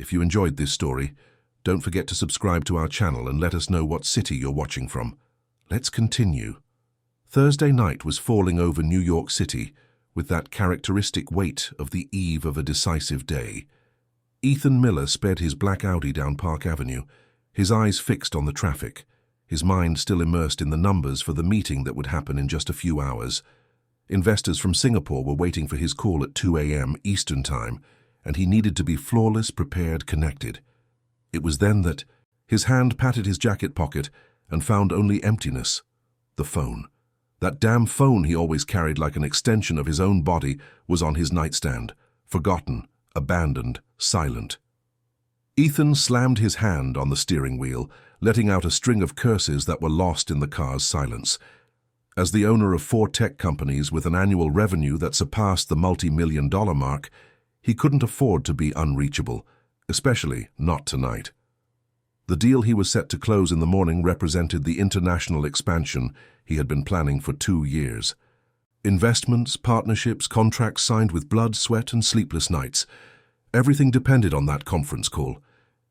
If you enjoyed this story, don't forget to subscribe to our channel and let us know what city you're watching from. Let's continue. Thursday night was falling over New York City with that characteristic weight of the eve of a decisive day. Ethan Miller sped his black Audi down Park Avenue, his eyes fixed on the traffic, his mind still immersed in the numbers for the meeting that would happen in just a few hours. Investors from Singapore were waiting for his call at 2 a.m. Eastern Time, and he needed to be flawless, prepared, connected. It was then that his hand patted his jacket pocket and found only emptiness. The phone. That damn phone he always carried like an extension of his own body was on his nightstand, forgotten, abandoned, silent. Ethan slammed his hand on the steering wheel, letting out a string of curses that were lost in the car's silence. As the owner of 4 tech companies with an annual revenue that surpassed the multi-million-dollar mark, he couldn't afford to be unreachable, especially not tonight. The deal he was set to close in the morning represented the international expansion he had been planning for 2 years. Investments, partnerships, contracts signed with blood, sweat, and sleepless nights. Everything depended on that conference call.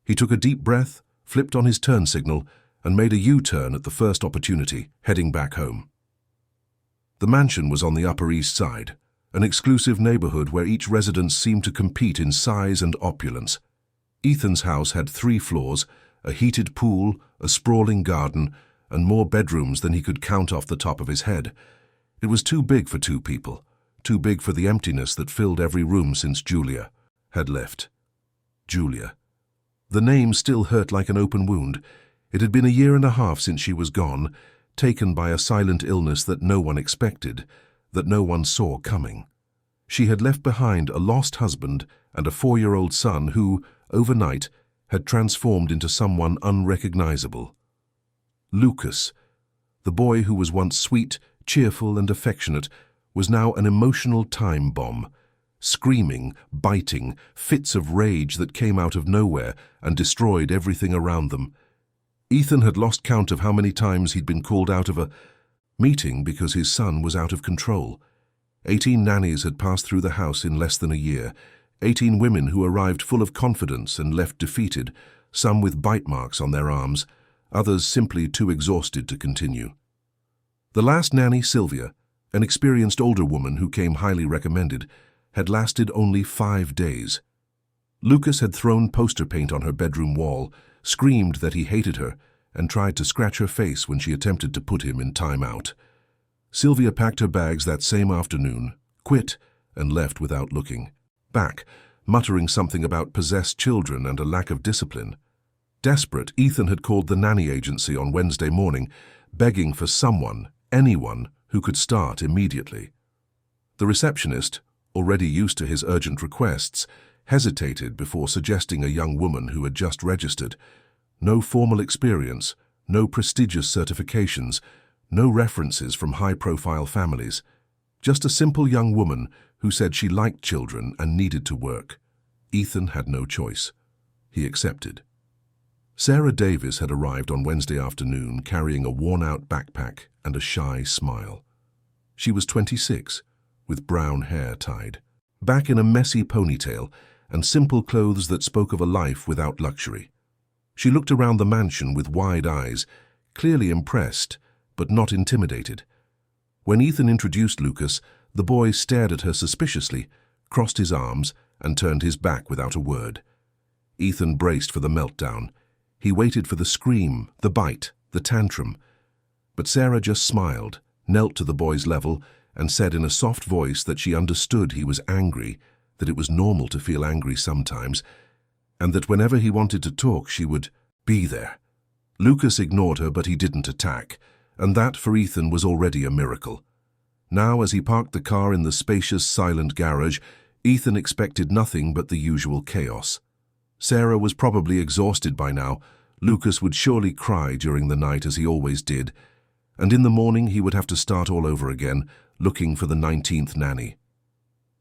He took a deep breath, flipped on his turn signal, and made a U-turn at the first opportunity, heading back home. The mansion was on the Upper East Side, an exclusive neighborhood where each residence seemed to compete in size and opulence. Ethan's house had 3 floors, a heated pool, a sprawling garden, and more bedrooms than he could count off the top of his head. It was too big for 2 people, too big for the emptiness that filled every room since Julia had left. Julia. The name still hurt like an open wound. It had been a year and a half since she was gone, taken by a silent illness that no one expected, that no one saw coming. She had left behind a lost husband and a 4-year-old son who, overnight, had transformed into someone unrecognizable. Lucas, the boy who was once sweet, cheerful, and affectionate, was now an emotional time bomb, screaming, biting, fits of rage that came out of nowhere and destroyed everything around them. Ethan had lost count of how many times he'd been called out of a meeting because his son was out of control. 18 nannies had passed through the house in less than a year, 18 women who arrived full of confidence and left defeated, some with bite marks on their arms, others simply too exhausted to continue. The last nanny, Sylvia, an experienced older woman who came highly recommended, had lasted only 5 days. Lucas had thrown poster paint on her bedroom wall, screamed that he hated her, and tried to scratch her face when she attempted to put him in time out. Sylvia packed her bags that same afternoon, quit, and left without looking back, muttering something about possessed children and a lack of discipline. Desperate, Ethan had called the nanny agency on Wednesday morning, begging for someone, anyone, who could start immediately. The receptionist, already used to his urgent requests, hesitated before suggesting a young woman who had just registered. No formal experience, no prestigious certifications, no references from high-profile families. Just a simple young woman who said she liked children and needed to work. Ethan had no choice. He accepted. Sarah Davis had arrived on Wednesday afternoon carrying a worn-out backpack and a shy smile. She was 26, with brown hair tied back in a messy ponytail and simple clothes that spoke of a life without luxury. She looked around the mansion with wide eyes, clearly impressed, but not intimidated. When Ethan introduced Lucas, the boy stared at her suspiciously, crossed his arms, and turned his back without a word. Ethan braced for the meltdown. He waited for the scream, the bite, the tantrum. But Sarah just smiled, knelt to the boy's level, and said in a soft voice that she understood he was angry, that it was normal to feel angry sometimes, and that whenever he wanted to talk, she would be there. Lucas ignored her, but he didn't attack, and that for Ethan was already a miracle. Now, as he parked the car in the spacious, silent garage, Ethan expected nothing but the usual chaos. Sarah was probably exhausted by now. Lucas would surely cry during the night, as he always did, and in the morning he would have to start all over again, looking for the 19th nanny.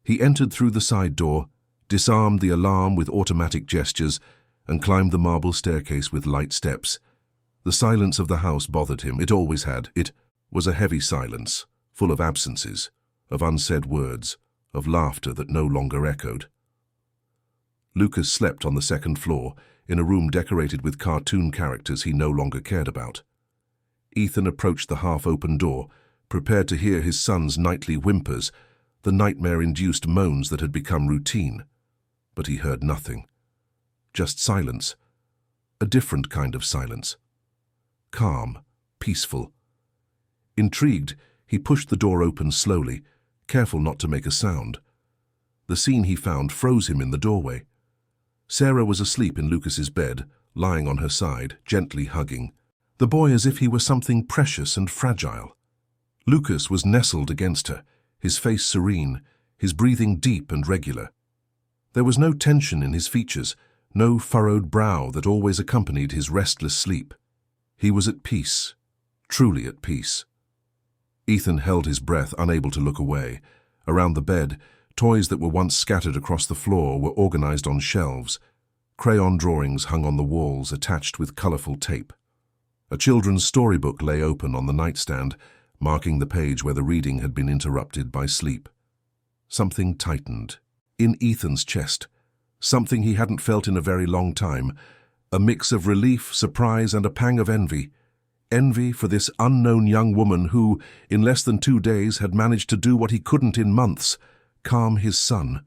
He entered through the side door, disarmed the alarm with automatic gestures, and climbed the marble staircase with light steps. The silence of the house bothered him. It always had. It was a heavy silence, full of absences, of unsaid words, of laughter that no longer echoed. Lucas slept on the second floor, in a room decorated with cartoon characters he no longer cared about. Ethan approached the half-open door, prepared to hear his son's nightly whimpers, the nightmare-induced moans that had become routine. But he heard nothing. Just silence. A different kind of silence. Calm, peaceful. Intrigued, he pushed the door open slowly, careful not to make a sound. The scene he found froze him in the doorway. Sarah was asleep in Lucas's bed, lying on her side, gently hugging the boy as if he were something precious and fragile. Lucas was nestled against her, his face serene, his breathing deep and regular. There was no tension in his features, no furrowed brow that always accompanied his restless sleep. He was at peace, truly at peace. Ethan held his breath, unable to look away. Around the bed, toys that were once scattered across the floor were organized on shelves. Crayon drawings hung on the walls, attached with colorful tape. A children's storybook lay open on the nightstand, marking the page where the reading had been interrupted by sleep. Something tightened in Ethan's chest, something he hadn't felt in a very long time, a mix of relief, surprise, and a pang of envy. Envy for this unknown young woman who, in less than 2 days, had managed to do what he couldn't in months, calm his son.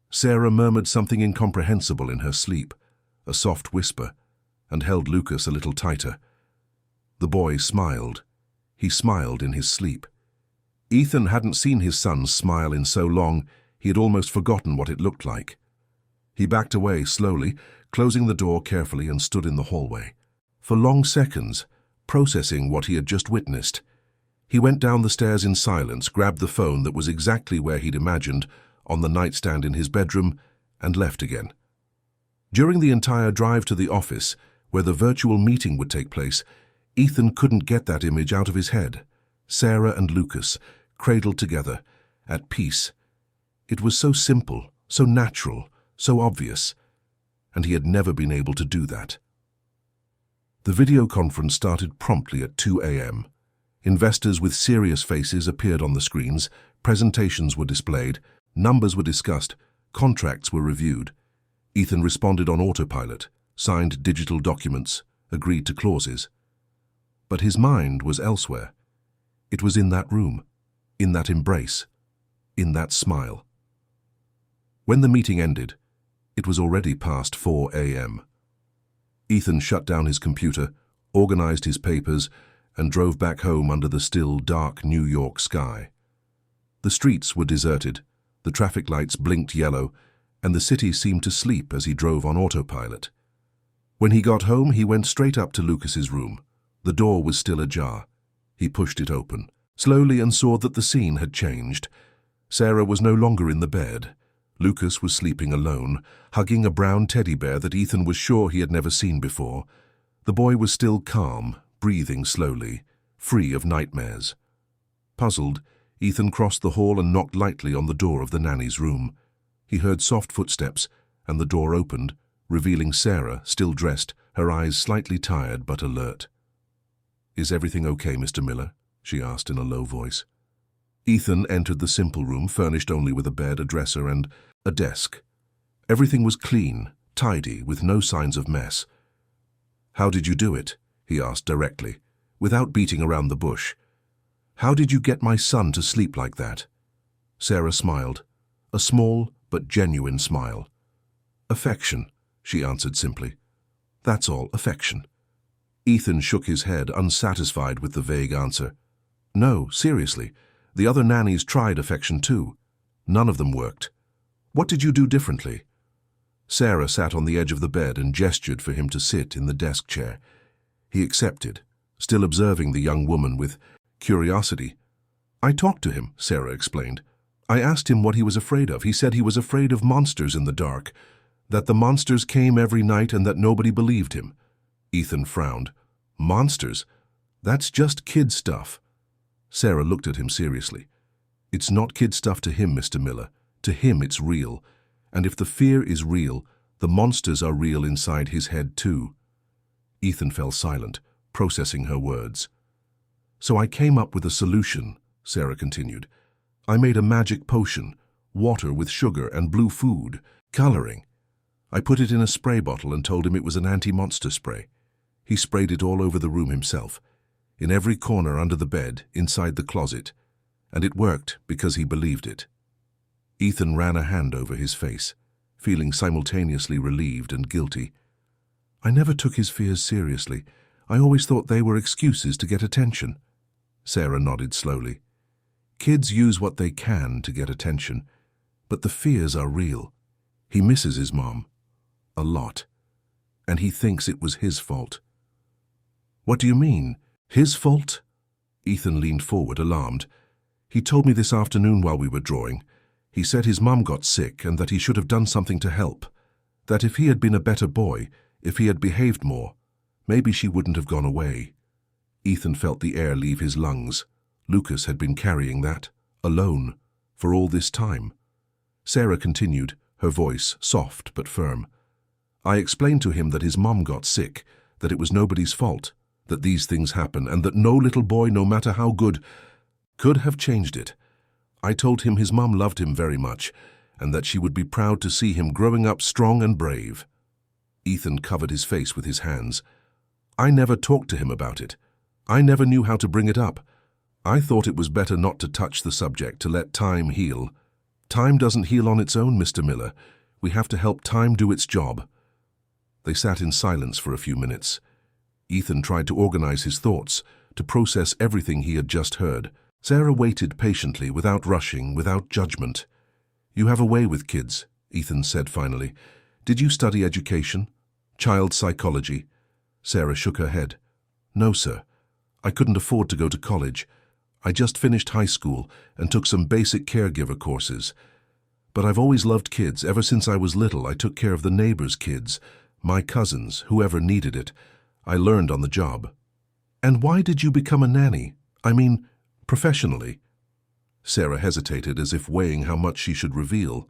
Sarah murmured something incomprehensible in her sleep, a soft whisper, and held Lucas a little tighter. The boy smiled. He smiled in his sleep. Ethan hadn't seen his son smile in so long, he had almost forgotten what it looked like. He backed away slowly, closing the door carefully, and stood in the hallway. For long seconds, processing what he had just witnessed, he went down the stairs in silence, grabbed the phone that was exactly where he'd imagined, on the nightstand in his bedroom, and left again. During the entire drive to the office, where the virtual meeting would take place, Ethan couldn't get that image out of his head. Sarah and Lucas, cradled together, at peace. It was so simple, so natural, so obvious, and he had never been able to do that. The video conference started promptly at 2 a.m. Investors with serious faces appeared on the screens, presentations were displayed, numbers were discussed, contracts were reviewed. Ethan responded on autopilot, signed digital documents, agreed to clauses. But his mind was elsewhere. It was in that room, in that embrace, in that smile. When the meeting ended, it was already past 4 a.m. Ethan shut down his computer, organized his papers, and drove back home under the still, dark New York sky. The streets were deserted, the traffic lights blinked yellow, and the city seemed to sleep as he drove on autopilot. When he got home, he went straight up to Lucas's room. The door was still ajar. He pushed it open, slowly, and saw that the scene had changed. Sarah was no longer in the bed. Lucas was sleeping alone, hugging a brown teddy bear that Ethan was sure he had never seen before. The boy was still calm, breathing slowly, free of nightmares. Puzzled, Ethan crossed the hall and knocked lightly on the door of the nanny's room. He heard soft footsteps, and the door opened, revealing Sarah, still dressed, her eyes slightly tired but alert. "Is everything okay, Mr. Miller?" she asked in a low voice. Ethan entered the simple room, furnished only with a bed, a dresser, and a desk. Everything was clean, tidy, with no signs of mess. "How did you do it?" he asked directly, without beating around the bush. "How did you get my son to sleep like that?" Sarah smiled, a small but genuine smile. "Affection," she answered simply. "That's all, affection." Ethan shook his head, unsatisfied with the vague answer. "No, seriously, the other nannies tried affection too. None of them worked. What did you do differently?" Sarah sat on the edge of the bed and gestured for him to sit in the desk chair. He accepted, still observing the young woman with curiosity. "I talked to him," Sarah explained. "I asked him what he was afraid of. He said he was afraid of monsters in the dark, that the monsters came every night and that nobody believed him." Ethan frowned. "Monsters? That's just kid stuff." Sarah looked at him seriously. "It's not kid stuff to him, Mr. Miller. To him it's real. And if the fear is real, the monsters are real inside his head too." Ethan fell silent, processing her words. "So I came up with a solution," Sarah continued. "I made a magic potion, water with sugar and blue food, coloring. I put it in a spray bottle and told him it was an anti-monster spray. He sprayed it all over the room himself, in every corner under the bed, inside the closet, and it worked because he believed it. Ethan ran a hand over his face, feeling simultaneously relieved and guilty. I never took his fears seriously. I always thought they were excuses to get attention. Sarah nodded slowly. Kids use what they can to get attention, but the fears are real. He misses his mom. A lot. And he thinks it was his fault. What do you mean? His fault? Ethan leaned forward, alarmed. He told me this afternoon while we were drawing. He said his mum got sick and that he should have done something to help. That if he had been a better boy, if he had behaved more, maybe she wouldn't have gone away. Ethan felt the air leave his lungs. Lucas had been carrying that, alone, for all this time. Sarah continued, her voice soft but firm. I explained to him that his mum got sick, that it was nobody's fault, that these things happen, and that no little boy, no matter how good, could have changed it. I told him his mum loved him very much, and that she would be proud to see him growing up strong and brave. Ethan covered his face with his hands. I never talked to him about it. I never knew how to bring it up. I thought it was better not to touch the subject, to let time heal. Time doesn't heal on its own, Mr. Miller. We have to help time do its job. They sat in silence for a few minutes. Ethan tried to organize his thoughts, to process everything he had just heard. Sarah waited patiently, without rushing, without judgment. You have a way with kids, Ethan said finally. Did you study education? Child psychology? Sarah shook her head. No, sir. I couldn't afford to go to college. I just finished high school and took some basic caregiver courses. But I've always loved kids. Ever since I was little, I took care of the neighbors' kids, my cousins, whoever needed it. I learned on the job. And why did you become a nanny? I mean, professionally? Sarah hesitated, as if weighing how much she should reveal.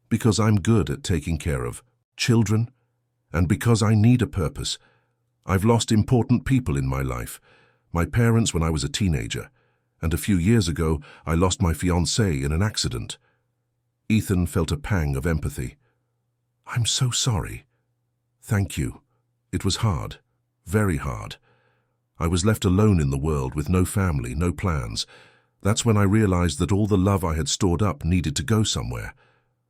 Because I'm good at taking care of children, and because I need a purpose. I've lost important people in my life. My parents when I was a teenager, and a few years ago I lost my fiancée in an accident. Ethan felt a pang of empathy. I'm so sorry. Thank you. It was hard, very hard. I was left alone in the world with no family, no plans. That's when I realized that all the love I had stored up needed to go somewhere.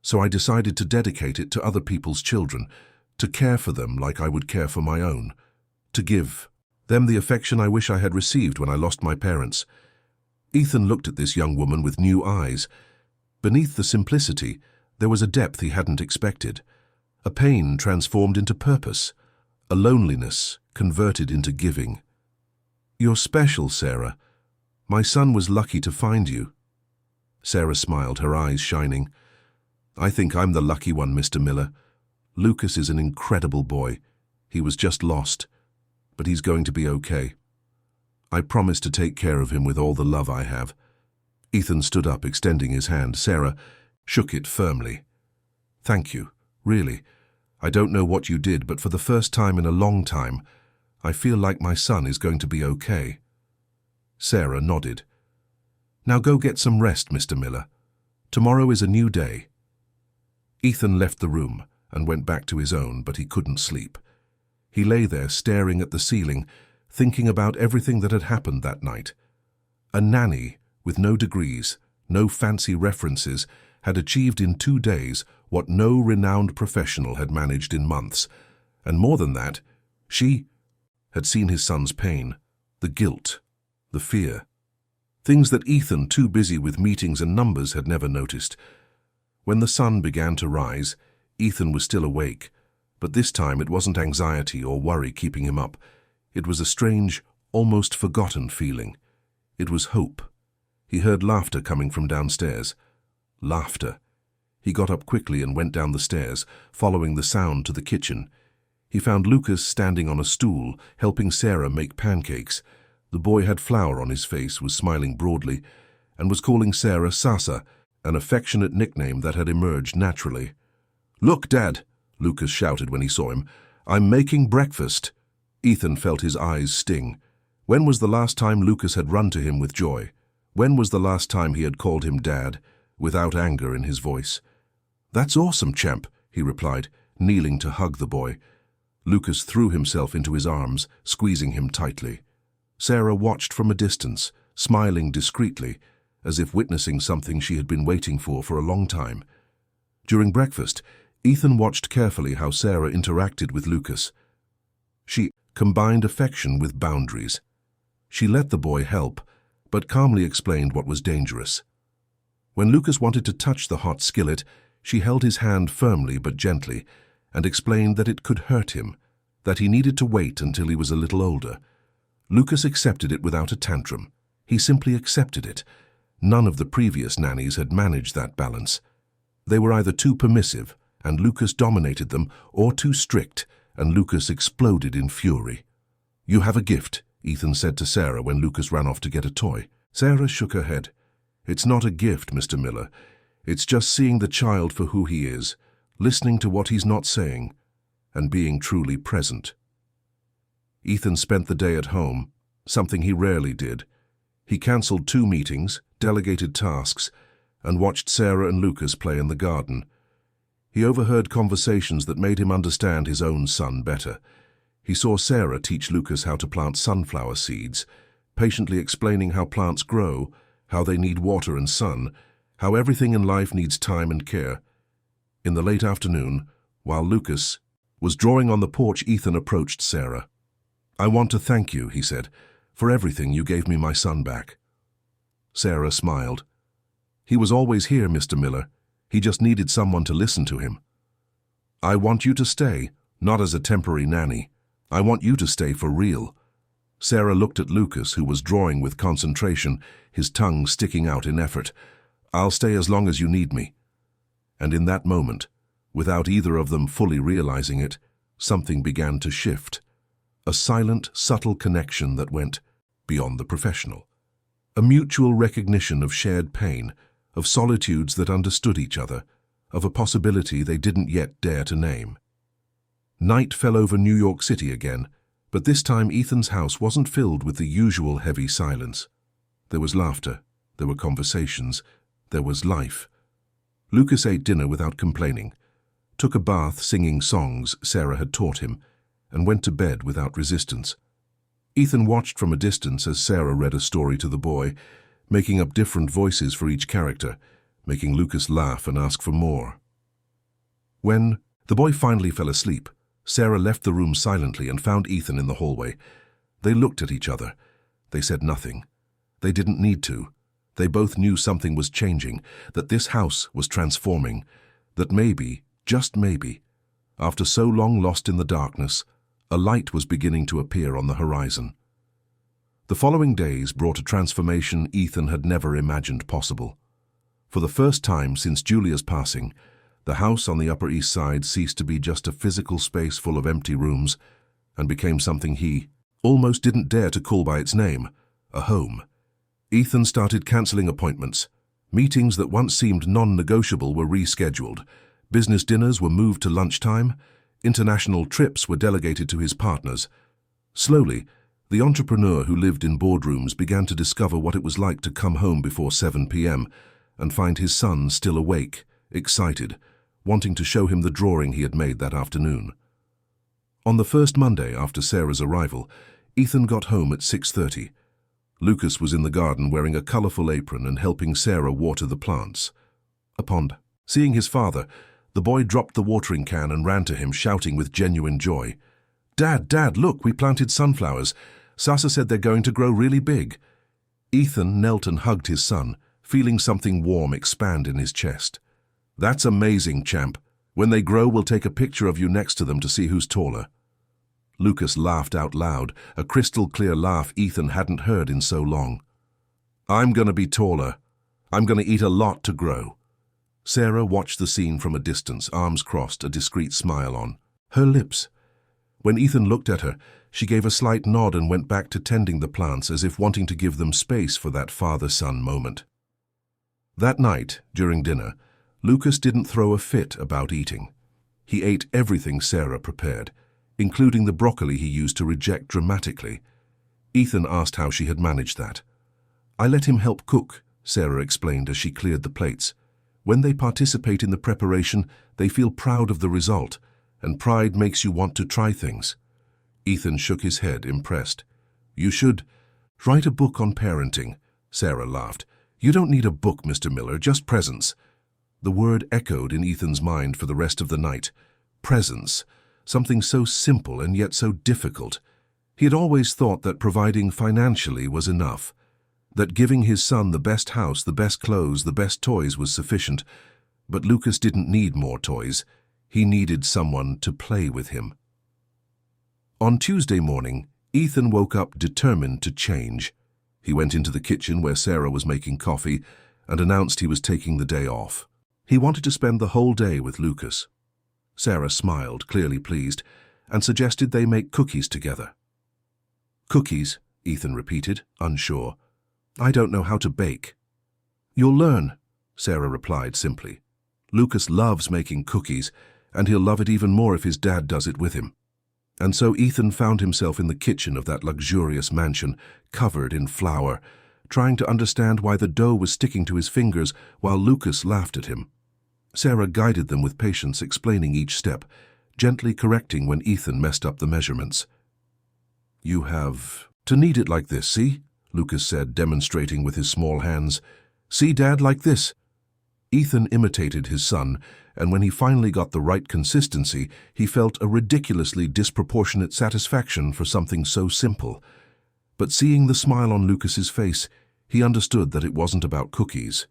So I decided to dedicate it to other people's children, to care for them like I would care for my own, to give them the affection I wish I had received when I lost my parents. Ethan looked at this young woman with new eyes. Beneath the simplicity, there was a depth he hadn't expected, a pain transformed into purpose, a loneliness converted into giving. You're special, Sarah. My son was lucky to find you. Sarah smiled, her eyes shining. I think I'm the lucky one, Mr. Miller. Lucas is an incredible boy. He was just lost, but he's going to be okay. I promise to take care of him with all the love I have. Ethan stood up, extending his hand. Sarah shook it firmly. Thank you, really. I don't know what you did, but for the first time in a long time, I feel like my son is going to be okay. Sarah nodded. Now go get some rest, Mr. Miller. Tomorrow is a new day. Ethan left the room and went back to his own, but he couldn't sleep. He lay there staring at the ceiling, thinking about everything that had happened that night. A nanny with no degrees, no fancy references, had achieved in 2 days what no renowned professional had managed in months. And more than that, she had seen his son's pain, the guilt, the fear. Things that Ethan, too busy with meetings and numbers, had never noticed. When the sun began to rise, Ethan was still awake, but this time it wasn't anxiety or worry keeping him up. It was a strange, almost forgotten feeling. It was hope. He heard laughter coming from downstairs. Laughter. He got up quickly and went down the stairs, following the sound to the kitchen. He found Lucas standing on a stool, helping Sarah make pancakes. The boy had flour on his face, was smiling broadly, and was calling Sarah Sasa, an affectionate nickname that had emerged naturally. "Look, Dad," Lucas shouted when he saw him. "I'm making breakfast." Ethan felt his eyes sting. When was the last time Lucas had run to him with joy? When was the last time he had called him Dad, without anger in his voice? "That's awesome, champ," he replied. kneeling to hug the boy. Lucas threw himself into his arms, squeezing him tightly. Sarah watched from a distance, smiling discreetly, as if witnessing something she had been waiting for a long time. During breakfast, Ethan watched carefully how Sarah interacted with Lucas. She combined affection with boundaries. She let the boy help, but calmly explained what was dangerous. When Lucas wanted to touch the hot skillet, she held his hand firmly but gently, and explained that it could hurt him, that he needed to wait until he was a little older. Lucas accepted it without a tantrum. He simply accepted it. None of the previous nannies had managed that balance. They were either too permissive, and Lucas dominated them, or too strict, and Lucas exploded in fury. "You have a gift," Ethan said to Sarah when Lucas ran off to get a toy. Sarah shook her head. "It's not a gift, Mr. Miller. It's just seeing the child for who he is, listening to what he's not saying, and being truly present." Ethan spent the day at home, something he rarely did. He cancelled 2 meetings, delegated tasks, and watched Sarah and Lucas play in the garden. He overheard conversations that made him understand his own son better. He saw Sarah teach Lucas how to plant sunflower seeds, patiently explaining how plants grow, how they need water and sun, how everything in life needs time and care. In the late afternoon, while Lucas was drawing on the porch, Ethan approached Sarah. "I want to thank you," he said, "for everything you gave me my son back." Sarah smiled. "He was always here, Mr. Miller. He just needed someone to listen to him. I want you to stay, not as a temporary nanny. I want you to stay for real." Sarah looked at Lucas, who was drawing with concentration, his tongue sticking out in effort. "I'll stay as long as you need me." And in that moment, without either of them fully realizing it, something began to shift. A silent, subtle connection that went beyond the professional. A mutual recognition of shared pain, of solitudes that understood each other, of a possibility they didn't yet dare to name. Night fell over New York City again, but this time Ethan's house wasn't filled with the usual heavy silence. There was laughter, there were conversations, there was life. Lucas ate dinner without complaining, took a bath singing songs Sarah had taught him, and went to bed without resistance. Ethan watched from a distance as Sarah read a story to the boy, making up different voices for each character, making Lucas laugh and ask for more. When the boy finally fell asleep, Sarah left the room silently and found Ethan in the hallway. They looked at each other. They said nothing. They didn't need to. They both knew something was changing, that this house was transforming, that maybe, just maybe, after so long lost in the darkness, a light was beginning to appear on the horizon. The following days brought a transformation Ethan had never imagined possible. For the first time since Julia's passing, the house on the Upper East Side ceased to be just a physical space full of empty rooms and became something he almost didn't dare to call by its name, a home. Ethan started cancelling appointments. Meetings that once seemed non-negotiable were rescheduled. Business dinners were moved to lunchtime. International trips were delegated to his partners. Slowly, the entrepreneur who lived in boardrooms began to discover what it was like to come home before 7 p.m. and find his son still awake, excited, wanting to show him the drawing he had made that afternoon. On the first Monday after Sarah's arrival, Ethan got home at 6:30. Lucas was in the garden wearing a colourful apron and helping Sarah water the plants. Upon seeing his father, the boy dropped the watering can and ran to him, shouting with genuine joy. Dad, look, we planted sunflowers. Sasa said they're going to grow really big." Ethan knelt and hugged his son, feeling something warm expand in his chest. "That's amazing, champ. When they grow, we'll take a picture of you next to them to see who's taller." Lucas laughed out loud, a crystal-clear laugh Ethan hadn't heard in so long. "I'm gonna be taller. I'm gonna eat a lot to grow." Sarah watched the scene from a distance, arms crossed, a discreet smile on her lips. When Ethan looked at her, she gave a slight nod and went back to tending the plants as if wanting to give them space for that father-son moment. That night, during dinner, Lucas didn't throw a fit about eating. He ate everything Sarah prepared, including the broccoli he used to reject dramatically. Ethan asked how she had managed that. "I let him help cook," Sarah explained as she cleared the plates. "When they participate in the preparation, they feel proud of the result, and pride makes you want to try things. Ethan shook his head, impressed. You should write a book on parenting, Sarah laughed. You don't need a book, Mr. Miller, just presence. The word echoed in Ethan's mind for the rest of the night. Presence, something so simple and yet so difficult. He had always thought that providing financially was enough, that giving his son the best house, the best clothes, the best toys was sufficient. But Lucas didn't need more toys. He needed someone to play with him. On Tuesday morning, Ethan woke up determined to change. He went into the kitchen where Sarah was making coffee and announced he was taking the day off. He wanted to spend the whole day with Lucas. Sarah smiled, clearly pleased, and suggested they make cookies together. Cookies, Ethan repeated, unsure. I don't know how to bake. You'll learn, Sarah replied simply. Lucas loves making cookies, and he'll love it even more if his dad does it with him. And so Ethan found himself in the kitchen of that luxurious mansion, covered in flour, trying to understand why the dough was sticking to his fingers while Lucas laughed at him. Sarah guided them with patience, explaining each step, gently correcting when Ethan messed up the measurements. You have to knead it like this, see? Lucas said, demonstrating with his small hands. See, Dad, like this. Ethan imitated his son, and when he finally got the right consistency, he felt a ridiculously disproportionate satisfaction for something so simple. But seeing the smile on Lucas's face, he understood that it wasn't about cookies.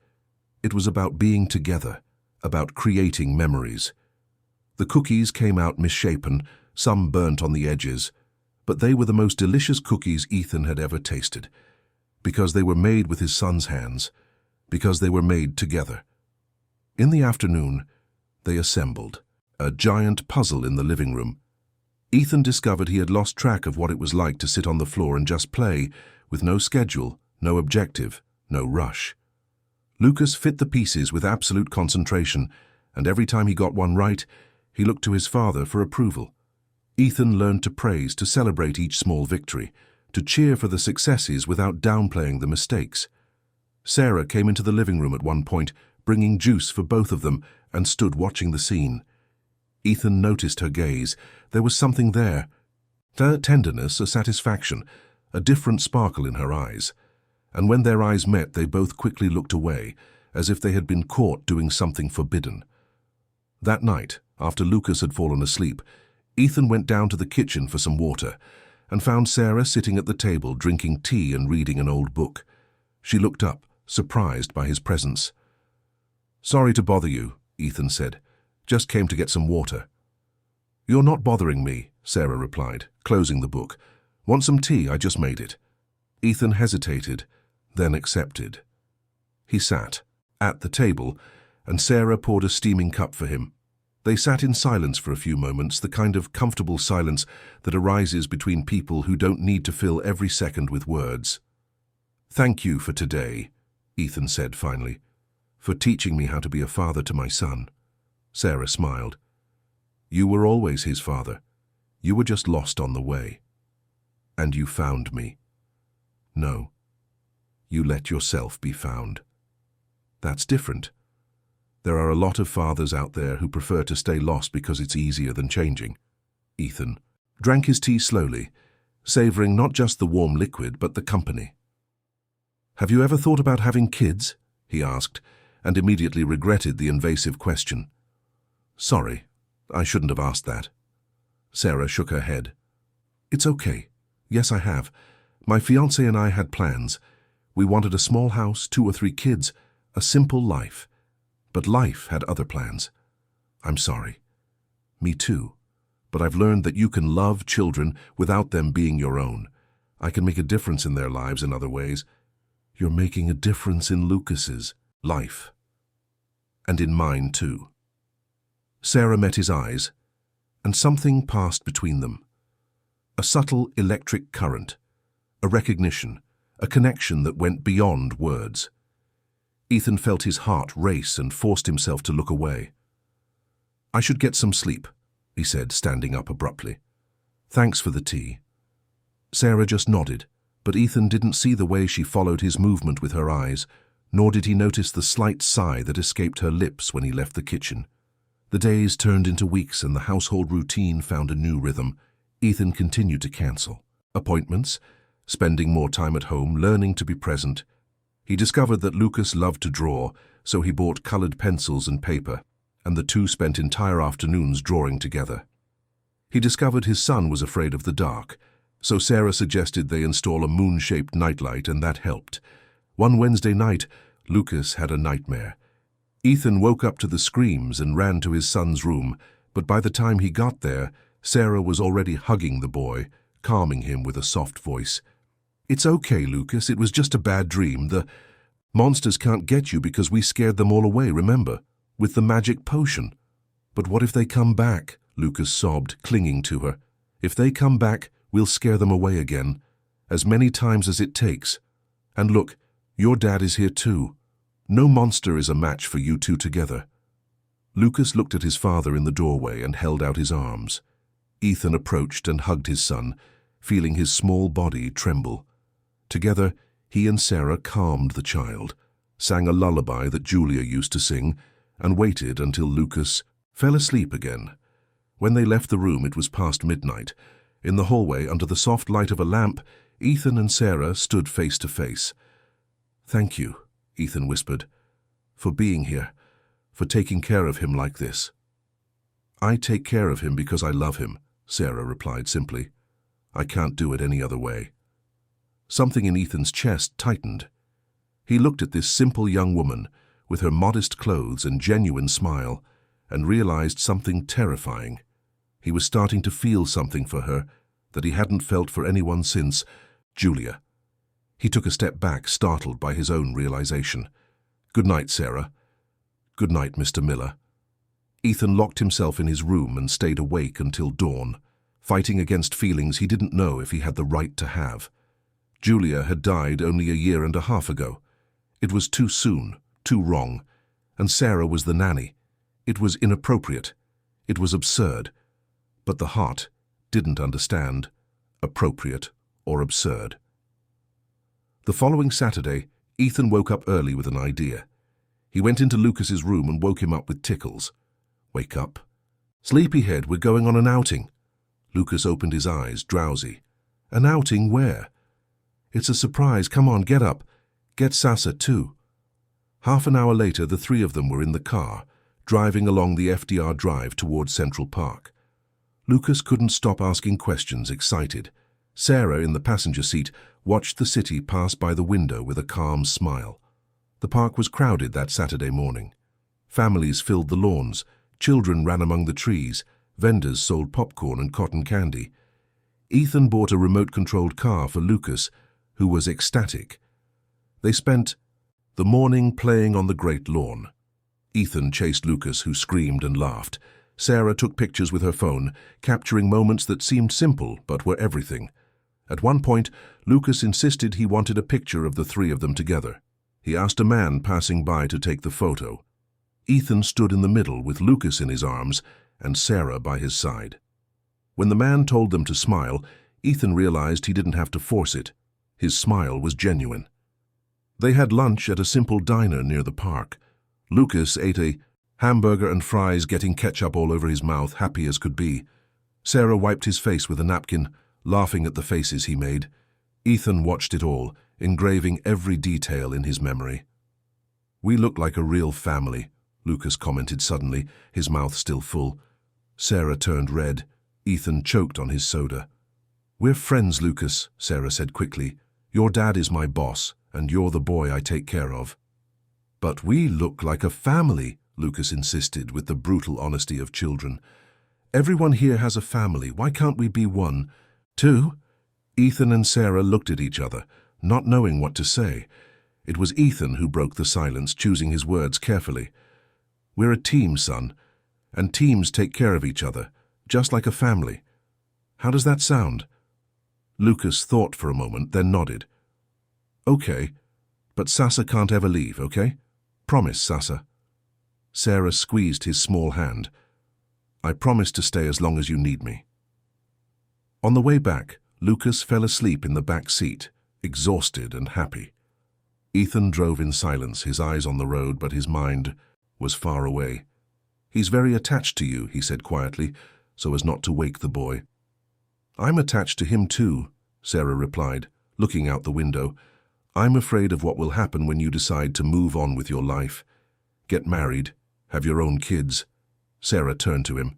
It was about being together, about creating memories. The cookies came out misshapen, some burnt on the edges, but they were the most delicious cookies Ethan had ever tasted, because they were made with his son's hands, because they were made together. In the afternoon, they assembled, a giant puzzle in the living room. Ethan discovered he had lost track of what it was like to sit on the floor and just play, with no schedule, no objective, no rush. Lucas fit the pieces with absolute concentration, and every time he got one right, he looked to his father for approval. Ethan learned to praise, to celebrate each small victory, to cheer for the successes without downplaying the mistakes. Sarah came into the living room at one point, bringing juice for both of them, and stood watching the scene. Ethan noticed her gaze. There was something there. A tenderness, a satisfaction, a different sparkle in her eyes. And when their eyes met, they both quickly looked away, as if they had been caught doing something forbidden. That night, after Lucas had fallen asleep, Ethan went down to the kitchen for some water, and found Sarah sitting at the table drinking tea and reading an old book. She looked up, surprised by his presence. Sorry to bother you, Ethan said. Just came to get some water. You're not bothering me, Sarah replied, closing the book. Want some tea? I just made it. Ethan hesitated, then accepted. He sat at the table, and Sarah poured a steaming cup for him. They sat in silence for a few moments, the kind of comfortable silence that arises between people who don't need to fill every second with words. Thank you for today, Ethan said finally, for teaching me how to be a father to my son. Sarah smiled. You were always his father. You were just lost on the way. And you found me. No, you let yourself be found. That's different. There are a lot of fathers out there who prefer to stay lost because it's easier than changing. Ethan drank his tea slowly, savoring not just the warm liquid but the company. Have you ever thought about having kids? He asked, and immediately regretted the invasive question. Sorry, I shouldn't have asked that. Sarah shook her head. It's okay. Yes, I have. My fiancé and I had plans. We wanted a small house, 2 or 3 kids, a simple life. But life had other plans. I'm sorry. Me too. But I've learned that you can love children without them being your own. I can make a difference in their lives in other ways. You're making a difference in Lucas's life. And in mine too. Sarah met his eyes, and something passed between them. A subtle electric current, a recognition, a connection that went beyond words. Ethan felt his heart race and forced himself to look away. I should get some sleep, he said, standing up abruptly. Thanks for the tea. Sarah just nodded, but Ethan didn't see the way she followed his movement with her eyes, nor did he notice the slight sigh that escaped her lips when he left the kitchen. The days turned into weeks and the household routine found a new rhythm. Ethan continued to cancel appointments, spending more time at home, learning to be present. He discovered that Lucas loved to draw, so he bought colored pencils and paper, and the two spent entire afternoons drawing together. He discovered his son was afraid of the dark, so Sarah suggested they install a moon-shaped nightlight, and that helped. One Wednesday night, Lucas had a nightmare. Ethan woke up to the screams and ran to his son's room, but by the time he got there, Sarah was already hugging the boy, calming him with a soft voice. "It's okay, Lucas, it was just a bad dream. The monsters can't get you because we scared them all away, remember? With the magic potion." "But what if they come back?" Lucas sobbed, clinging to her. "If they come back, we'll scare them away again, as many times as it takes. And look, your dad is here too. No monster is a match for you two together." Lucas looked at his father in the doorway and held out his arms. Ethan approached and hugged his son, feeling his small body tremble. Together, he and Sarah calmed the child, sang a lullaby that Julia used to sing, and waited until Lucas fell asleep again. When they left the room, it was past midnight. In the hallway, under the soft light of a lamp, Ethan and Sarah stood face to face. "Thank you," Ethan whispered, "for being here, for taking care of him like this." "I take care of him because I love him," Sarah replied simply. "I can't do it any other way." Something in Ethan's chest tightened. He looked at this simple young woman, with her modest clothes and genuine smile, and realized something terrifying. He was starting to feel something for her that he hadn't felt for anyone since Julia. He took a step back, startled by his own realization. "Good night, Sarah." "Good night, Mr. Miller." Ethan locked himself in his room and stayed awake until dawn, fighting against feelings he didn't know if he had the right to have. Julia had died only a year and a half ago. It was too soon, too wrong, and Sarah was the nanny. It was inappropriate. It was absurd. But the heart didn't understand appropriate or absurd. The following Saturday, Ethan woke up early with an idea. He went into Lucas's room and woke him up with tickles. "Wake up. Sleepyhead, we're going on an outing." Lucas opened his eyes, drowsy. "An outing where?" "It's a surprise. Come on, get up. Get Sasa too." Half an hour later, the three of them were in the car, driving along the FDR Drive towards Central Park. Lucas couldn't stop asking questions, excited. Sarah, in the passenger seat, watched the city pass by the window with a calm smile. The park was crowded that Saturday morning. Families filled the lawns, children ran among the trees, vendors sold popcorn and cotton candy. Ethan bought a remote-controlled car for Lucas, who was ecstatic. They spent the morning playing on the great lawn. Ethan chased Lucas, who screamed and laughed. Sarah took pictures with her phone, capturing moments that seemed simple but were everything. At one point, Lucas insisted he wanted a picture of the three of them together. He asked a man passing by to take the photo. Ethan stood in the middle with Lucas in his arms and Sarah by his side. When the man told them to smile, Ethan realized he didn't have to force it. His smile was genuine. They had lunch at a simple diner near the park. Lucas ate a hamburger and fries, getting ketchup all over his mouth, happy as could be. Sarah wiped his face with a napkin, laughing at the faces he made. Ethan watched it all, engraving every detail in his memory. "We look like a real family," Lucas commented suddenly, his mouth still full. Sarah turned red. Ethan choked on his soda. "We're friends, Lucas," Sarah said quickly. "Your dad is my boss, and you're the boy I take care of." "But we look like a family," Lucas insisted with the brutal honesty of children. "Everyone here has a family. Why can't we be one, too?" Ethan and Sarah looked at each other, not knowing what to say. It was Ethan who broke the silence, choosing his words carefully. "We're a team, son, and teams take care of each other, just like a family. How does that sound?" Lucas thought for a moment, then nodded. "Okay, but Sasa can't ever leave, okay? Promise, Sasa." Sarah squeezed his small hand. "I promise to stay as long as you need me." On the way back, Lucas fell asleep in the back seat, exhausted and happy. Ethan drove in silence, his eyes on the road, but his mind was far away. "He's very attached to you," he said quietly, so as not to wake the boy. "I'm attached to him too," Sarah replied, looking out the window. "I'm afraid of what will happen when you decide to move on with your life. Get married, have your own kids." Sarah turned to him.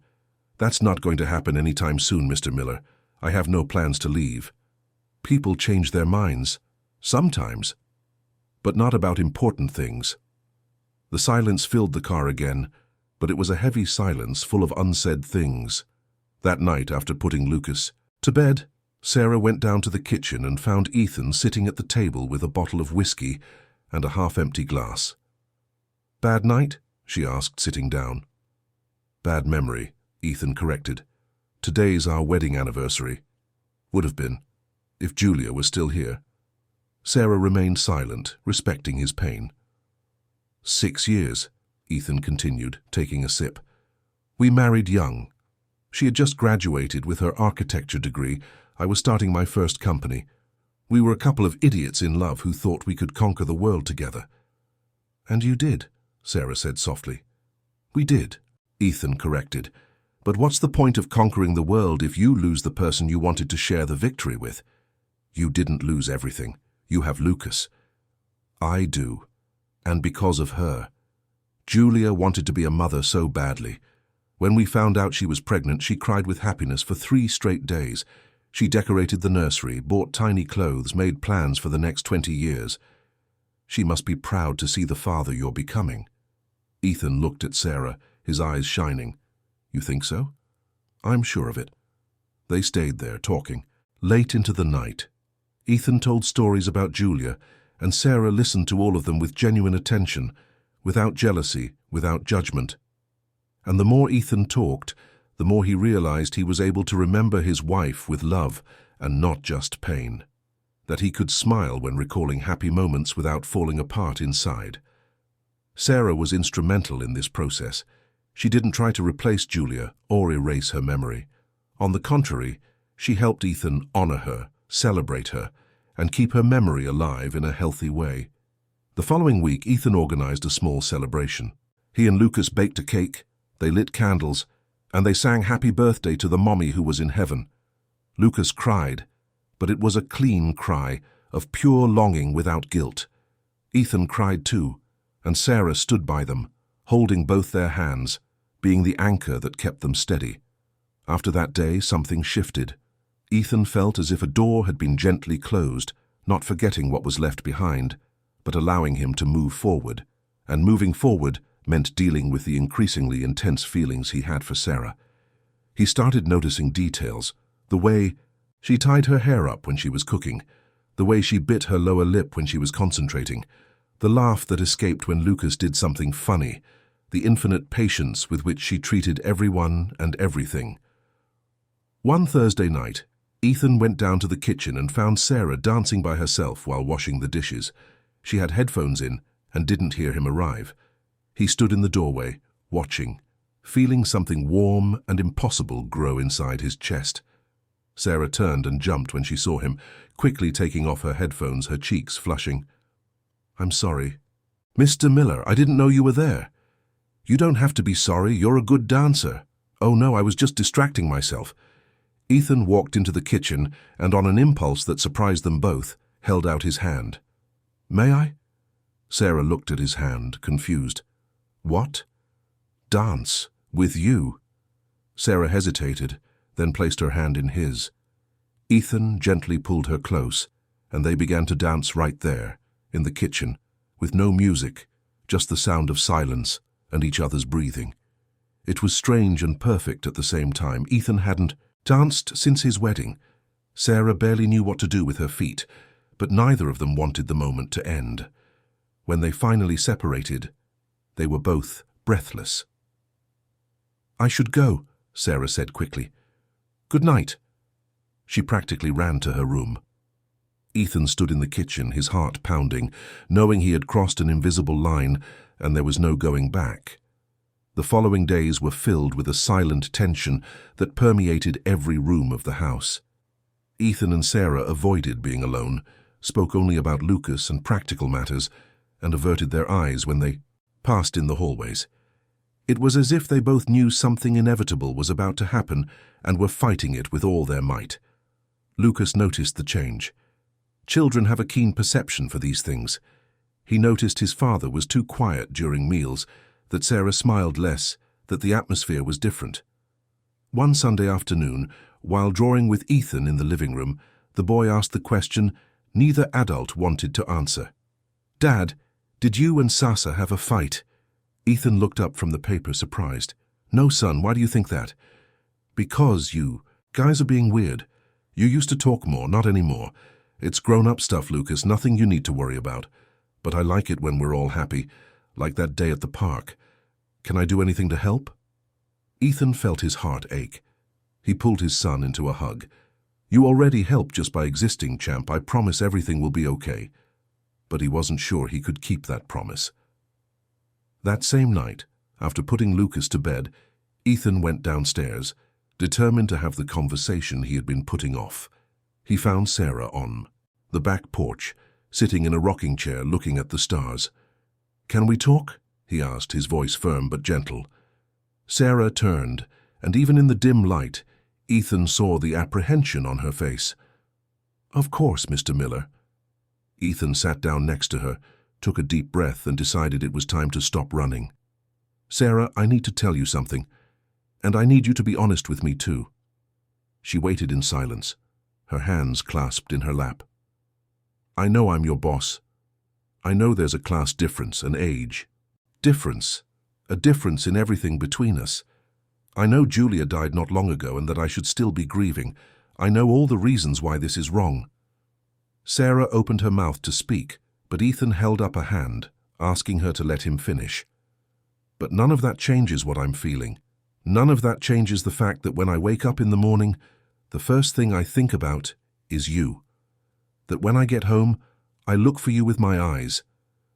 "That's not going to happen anytime soon, Mr. Miller. I have no plans to leave." "People change their minds. Sometimes. But not about important things." The silence filled the car again, but it was a heavy silence full of unsaid things. That night, after putting Lucas to bed, Sarah went down to the kitchen and found Ethan sitting at the table with a bottle of whiskey and a half-empty glass. "Bad night?" she asked, sitting down. "Bad memory," Ethan corrected. "Today's our wedding anniversary. Would have been, if Julia was still here." Sarah remained silent, respecting his pain. 6 years, Ethan continued, taking a sip. "We married young. She had just graduated with her architecture degree. I was starting my first company. We were a couple of idiots in love who thought we could conquer the world together." "And you did," Sarah said softly. "We did," Ethan corrected. "But what's the point of conquering the world if you lose the person you wanted to share the victory with? You didn't lose everything. You have Lucas." "I do. And because of her. Julia wanted to be a mother so badly. When we found out she was pregnant, she cried with happiness for 3 straight days. She decorated the nursery, bought tiny clothes, made plans for the next 20 years. She must be proud to see the father you're becoming." Ethan looked at Sarah, his eyes shining. "You think so?" "I'm sure of it." They stayed there, talking. Late into the night, Ethan told stories about Julia, and Sarah listened to all of them with genuine attention, without jealousy, without judgment. And the more Ethan talked, the more he realized he was able to remember his wife with love and not just pain. That he could smile when recalling happy moments without falling apart inside. Sarah was instrumental in this process. She didn't try to replace Julia or erase her memory. On the contrary, she helped Ethan honor her, celebrate her, and keep her memory alive in a healthy way. The following week, Ethan organized a small celebration. He and Lucas baked a cake, they lit candles, and they sang happy birthday to the mommy who was in heaven. Lucas cried, but it was a clean cry of pure longing without guilt. Ethan cried too, and Sarah stood by them, holding both their hands, being the anchor that kept them steady. After that day, something shifted. Ethan felt as if a door had been gently closed, not forgetting what was left behind, but allowing him to move forward. And moving forward meant dealing with the increasingly intense feelings he had for Sarah. He started noticing details, the way she tied her hair up when she was cooking, the way she bit her lower lip when she was concentrating, the laugh that escaped when Lucas did something funny, the infinite patience with which she treated everyone and everything. One Thursday night, Ethan went down to the kitchen and found Sarah dancing by herself while washing the dishes. She had headphones in and didn't hear him arrive. He stood in the doorway, watching, feeling something warm and impossible grow inside his chest. Sarah turned and jumped when she saw him, quickly taking off her headphones, her cheeks flushing. "I'm sorry." "Mr. Miller, I didn't know you were there." "You don't have to be sorry, you're a good dancer." "Oh no, I was just distracting myself." Ethan walked into the kitchen and, on an impulse that surprised them both, held out his hand. "May I?" Sarah looked at his hand, confused. "What?" "Dance. With you." Sarah hesitated, then placed her hand in his. Ethan gently pulled her close, and they began to dance right there, in the kitchen, with no music, just the sound of silence and each other's breathing. It was strange and perfect at the same time. Ethan hadn't danced since his wedding. Sarah barely knew what to do with her feet, but neither of them wanted the moment to end. When they finally separated, they were both breathless. "I should go," Sarah said quickly. "Good night." She practically ran to her room. Ethan stood in the kitchen, his heart pounding, knowing he had crossed an invisible line and there was no going back. The following days were filled with a silent tension that permeated every room of the house. Ethan and Sarah avoided being alone, spoke only about Lucas and practical matters, and averted their eyes when they passed in the hallways. It was as if they both knew something inevitable was about to happen and were fighting it with all their might. Lucas noticed the change. Children have a keen perception for these things. He noticed his father was too quiet during meals, that Sarah smiled less, that the atmosphere was different. One Sunday afternoon, while drawing with Ethan in the living room, the boy asked the question neither adult wanted to answer. "Dad, did you and Sasa have a fight?" Ethan looked up from the paper, surprised. "No, son, why do you think that?" "Because you guys are being weird. You used to talk more, not anymore. It's grown-up stuff, Lucas, nothing you need to worry about. But I like it when we're all happy, like that day at the park. Can I do anything to help?" Ethan felt his heart ache. He pulled his son into a hug. "You already help just by existing, champ. I promise everything will be okay." But he wasn't sure he could keep that promise. That same night, after putting Lucas to bed, Ethan went downstairs, determined to have the conversation he had been putting off. He found Sarah on the back porch, sitting in a rocking chair looking at the stars. "Can we talk?" he asked, his voice firm but gentle. Sarah turned, and even in the dim light, Ethan saw the apprehension on her face. "Of course, Mr. Miller." Ethan sat down next to her, took a deep breath, and decided it was time to stop running. "Sarah, I need to tell you something, and I need you to be honest with me too." She waited in silence, her hands clasped in her lap. "I know I'm your boss. I know there's a class difference, an age difference, a difference in everything between us. I know Julia died not long ago and that I should still be grieving. I know all the reasons why this is wrong." Sarah opened her mouth to speak, but Ethan held up a hand, asking her to let him finish. "But none of that changes what I'm feeling. None of that changes the fact that when I wake up in the morning, the first thing I think about is you. That when I get home, I look for you with my eyes.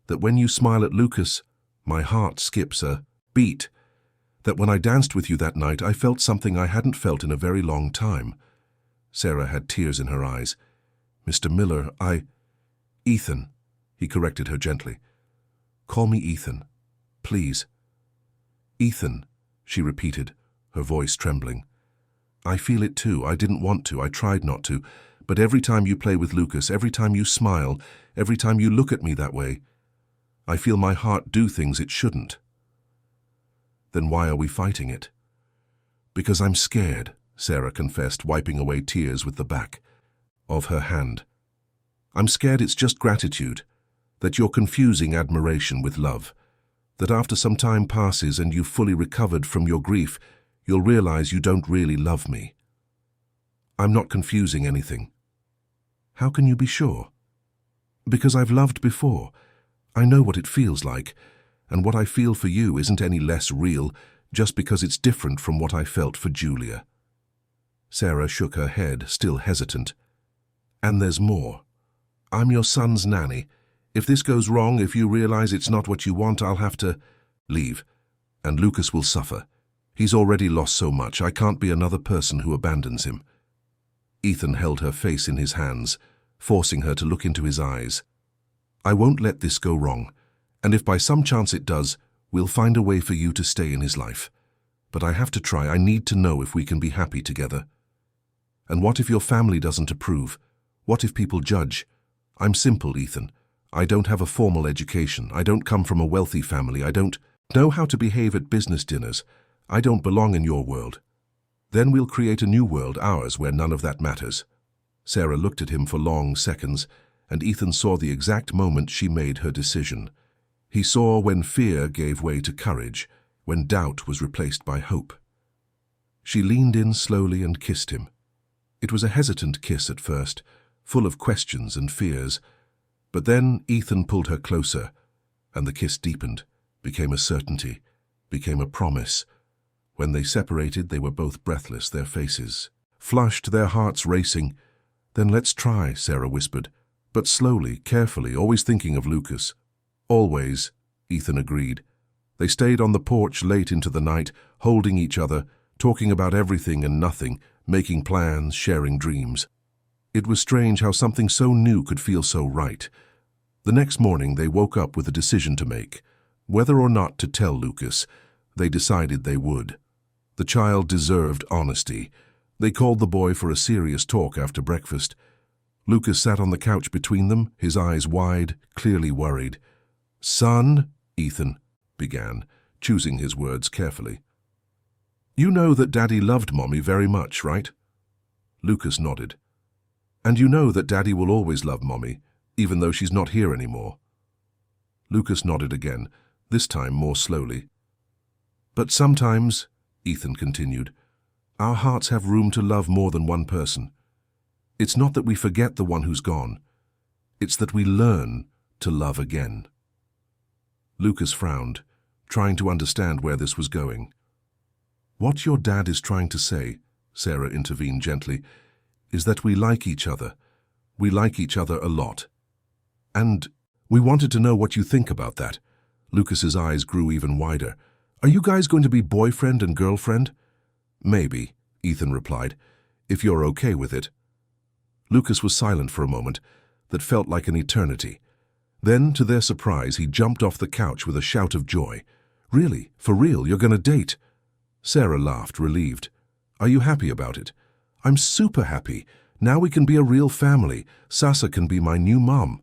That when you smile at Lucas, my heart skips a beat. That when I danced with you that night, I felt something I hadn't felt in a very long time." Sarah had tears in her eyes. "Mr. Miller, Ethan," he corrected her gently. "Call me Ethan, please." "Ethan," she repeated, her voice trembling. "I feel it too. I didn't want to. I tried not to. But every time you play with Lucas, every time you smile, every time you look at me that way, I feel my heart do things it shouldn't." "Then why are we fighting it?" "Because I'm scared," Sarah confessed, wiping away tears with the back of her hand. "I'm scared it's just gratitude, that you're confusing admiration with love, that after some time passes and you've fully recovered from your grief, you'll realize you don't really love me." "I'm not confusing anything." "How can you be sure?" "Because I've loved before. I know what it feels like, and what I feel for you isn't any less real just because it's different from what I felt for Julia." Sarah shook her head, still hesitant. "And there's more. I'm your son's nanny. If this goes wrong, if you realize it's not what you want, I'll have to leave, and Lucas will suffer. He's already lost so much. I can't be another person who abandons him." Ethan held her face in his hands, forcing her to look into his eyes. "I won't let this go wrong, and if by some chance it does, we'll find a way for you to stay in his life. But I have to try. I need to know if we can be happy together. And what if your family doesn't approve? What if people judge? I'm simple, Ethan. I don't have a formal education. I don't come from a wealthy family. I don't know how to behave at business dinners. I don't belong in your world. Then we'll create a new world, ours, where none of that matters." Sarah looked at him for long seconds, and Ethan saw the exact moment she made her decision. He saw when fear gave way to courage, when doubt was replaced by hope. She leaned in slowly and kissed him. It was a hesitant kiss at first, full of questions and fears, but then Ethan pulled her closer, and the kiss deepened, became a certainty, became a promise. When they separated, they were both breathless, their faces flushed, their hearts racing. "Then let's try," Sarah whispered, "but slowly, carefully, always thinking of Lucas." "Always," Ethan agreed. They stayed on the porch late into the night, holding each other, talking about everything and nothing, making plans, sharing dreams. It was strange how something so new could feel so right. The next morning they woke up with a decision to make, whether or not to tell Lucas. They decided they would. The child deserved honesty. They called the boy for a serious talk after breakfast. Lucas sat on the couch between them, his eyes wide, clearly worried. "Son," Ethan began, choosing his words carefully. "You know that Daddy loved Mommy very much, right?" Lucas nodded. "And you know that Daddy will always love Mommy, even though she's not here anymore?" Lucas nodded again, this time more slowly. "But sometimes," Ethan continued, "our hearts have room to love more than one person. It's not that we forget the one who's gone. It's that we learn to love again." Lucas frowned, trying to understand where this was going. "What your dad is trying to say," Sarah intervened gently, "is that we like each other. We like each other a lot. And we wanted to know what you think about that." Lucas's eyes grew even wider. "Are you guys going to be boyfriend and girlfriend?" "Maybe," Ethan replied, "if you're okay with it." Lucas was silent for a moment that felt like an eternity. Then, to their surprise, he jumped off the couch with a shout of joy. "Really? For real? You're gonna date?" Sarah laughed, relieved. "Are you happy about it?" "I'm super happy. Now we can be a real family. Sasa can be my new mom."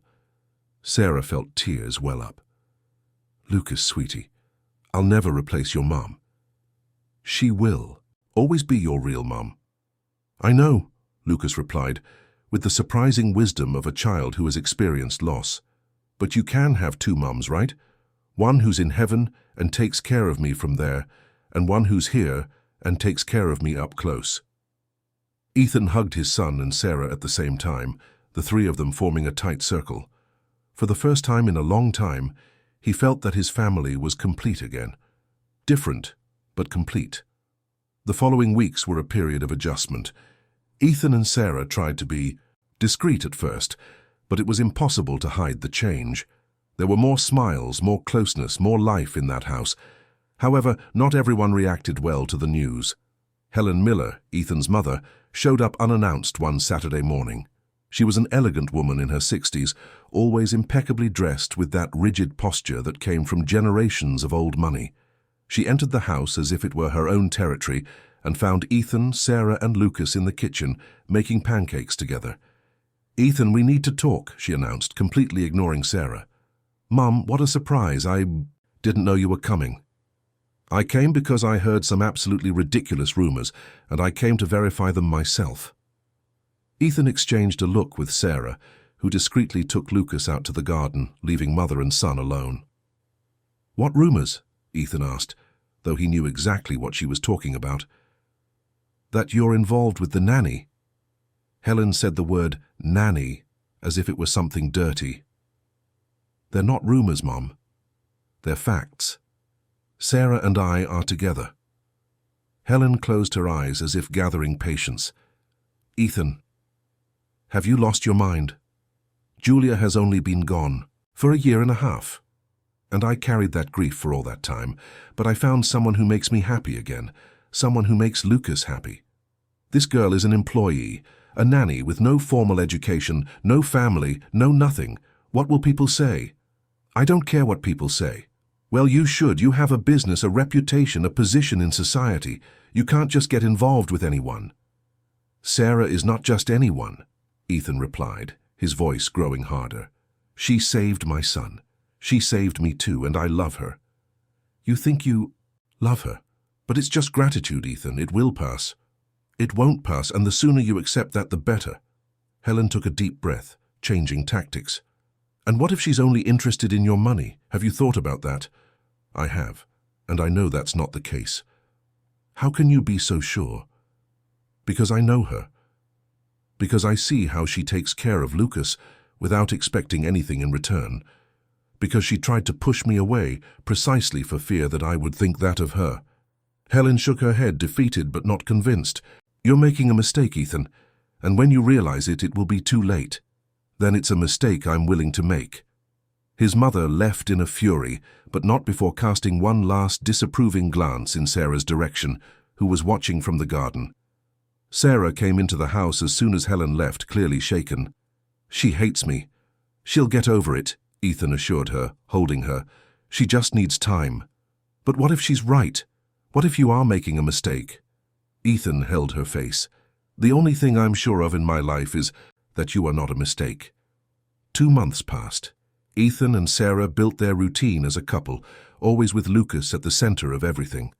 Sarah felt tears well up. "Lucas, sweetie, I'll never replace your mom. She will always be your real mom." "I know," Lucas replied, with the surprising wisdom of a child who has experienced loss. "But you can have two moms, right? One who's in heaven and takes care of me from there, and one who's here and takes care of me up close." Ethan hugged his son and Sarah at the same time, the three of them forming a tight circle. For the first time in a long time, he felt that his family was complete again. Different, but complete. The following weeks were a period of adjustment. Ethan and Sarah tried to be discreet at first, but it was impossible to hide the change. There were more smiles, more closeness, more life in that house. However, not everyone reacted well to the news. Helen Miller, Ethan's mother, showed up unannounced one Saturday morning. She was an elegant woman in her 60s, always impeccably dressed with that rigid posture that came from generations of old money. She entered the house as if it were her own territory and found Ethan, Sarah, and Lucas in the kitchen, making pancakes together. "Ethan, we need to talk," she announced, completely ignoring Sarah. "Mum, what a surprise. I didn't know you were coming." "I came because I heard some absolutely ridiculous rumors, and I came to verify them myself." Ethan exchanged a look with Sarah, who discreetly took Lucas out to the garden, leaving mother and son alone. "What rumors?" Ethan asked, though he knew exactly what she was talking about. "That you're involved with the nanny." Helen said the word nanny as if it were something dirty. "They're not rumors, Mom. They're facts. Sarah and I are together." Helen closed her eyes as if gathering patience. "Ethan, have you lost your mind? Julia has only been gone for a year and a half. And I carried that grief for all that time, but I found someone who makes me happy again, someone who makes Lucas happy. This girl is an employee, a nanny with no formal education, no family, no nothing. What will people say? I don't care what people say. Well, you should. You have a business, a reputation, a position in society. You can't just get involved with anyone." "Sarah is not just anyone," Ethan replied, his voice growing harder. "She saved my son. She saved me too, and I love her." "You think you love her? But it's just gratitude, Ethan. It will pass." "It won't pass, and the sooner you accept that, the better." Helen took a deep breath, changing tactics. "And what if she's only interested in your money? Have you thought about that?" "I have, and I know that's not the case." "How can you be so sure?" "Because I know her. Because I see how she takes care of Lucas without expecting anything in return. Because she tried to push me away precisely for fear that I would think that of her." Helen shook her head, defeated but not convinced. "You're making a mistake, Ethan, and when you realize it, it will be too late. Then it's a mistake I'm willing to make." His mother left in a fury, but not before casting one last disapproving glance in Sarah's direction, who was watching from the garden. Sarah came into the house as soon as Helen left, clearly shaken. "She hates me. She'll get over it," Ethan assured her, holding her. "She just needs time." But what if she's right? What if you are making a mistake? Ethan held her face. The only thing I'm sure of in my life is that you are not a mistake. 2 months passed. Ethan and Sarah built their routine as a couple, always with Lucas at the center of everything.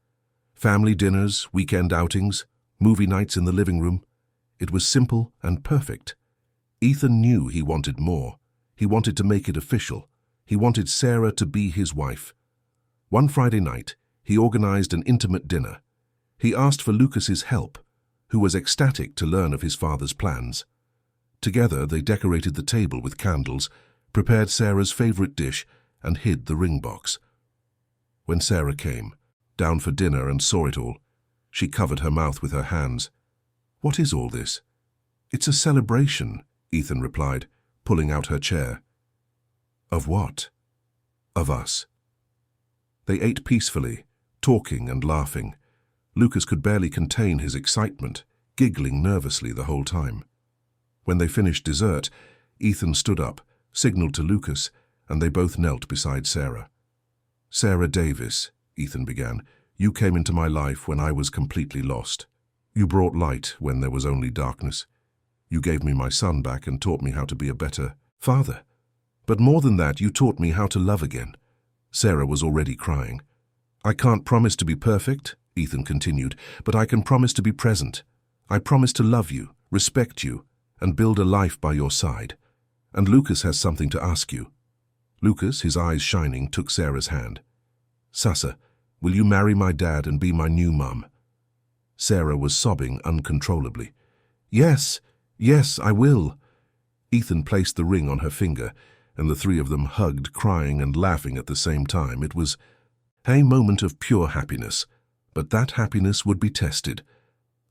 Family dinners, weekend outings, movie nights in the living room. It was simple and perfect. Ethan knew he wanted more. He wanted to make it official. He wanted Sarah to be his wife. One Friday night, he organized an intimate dinner. He asked for Lucas's help, who was ecstatic to learn of his father's plans. Together, they decorated the table with candles, prepared Sarah's favorite dish, and hid the ring box. When Sarah came, down for dinner, and saw it all, she covered her mouth with her hands. "What is all this?" "It's a celebration," Ethan replied, pulling out her chair. "Of what?" "Of us." They ate peacefully, talking and laughing. Lucas could barely contain his excitement, giggling nervously the whole time. When they finished dessert, Ethan stood up, signaled to Lucas, and they both knelt beside Sarah. "Sarah Davis," Ethan began, "you came into my life when I was completely lost. You brought light when there was only darkness. You gave me my son back and taught me how to be a better father. But more than that, you taught me how to love again." Sarah was already crying. "I can't promise to be perfect," Ethan continued, "but I can promise to be present. I promise to love you, respect you, and build a life by your side. And Lucas has something to ask you." Lucas, his eyes shining, took Sarah's hand. "Sasa, will you marry my dad and be my new mum?" Sarah was sobbing uncontrollably. "Yes, yes, I will." Ethan placed the ring on her finger, and the three of them hugged, crying and laughing at the same time. It was a moment of pure happiness, but that happiness would be tested.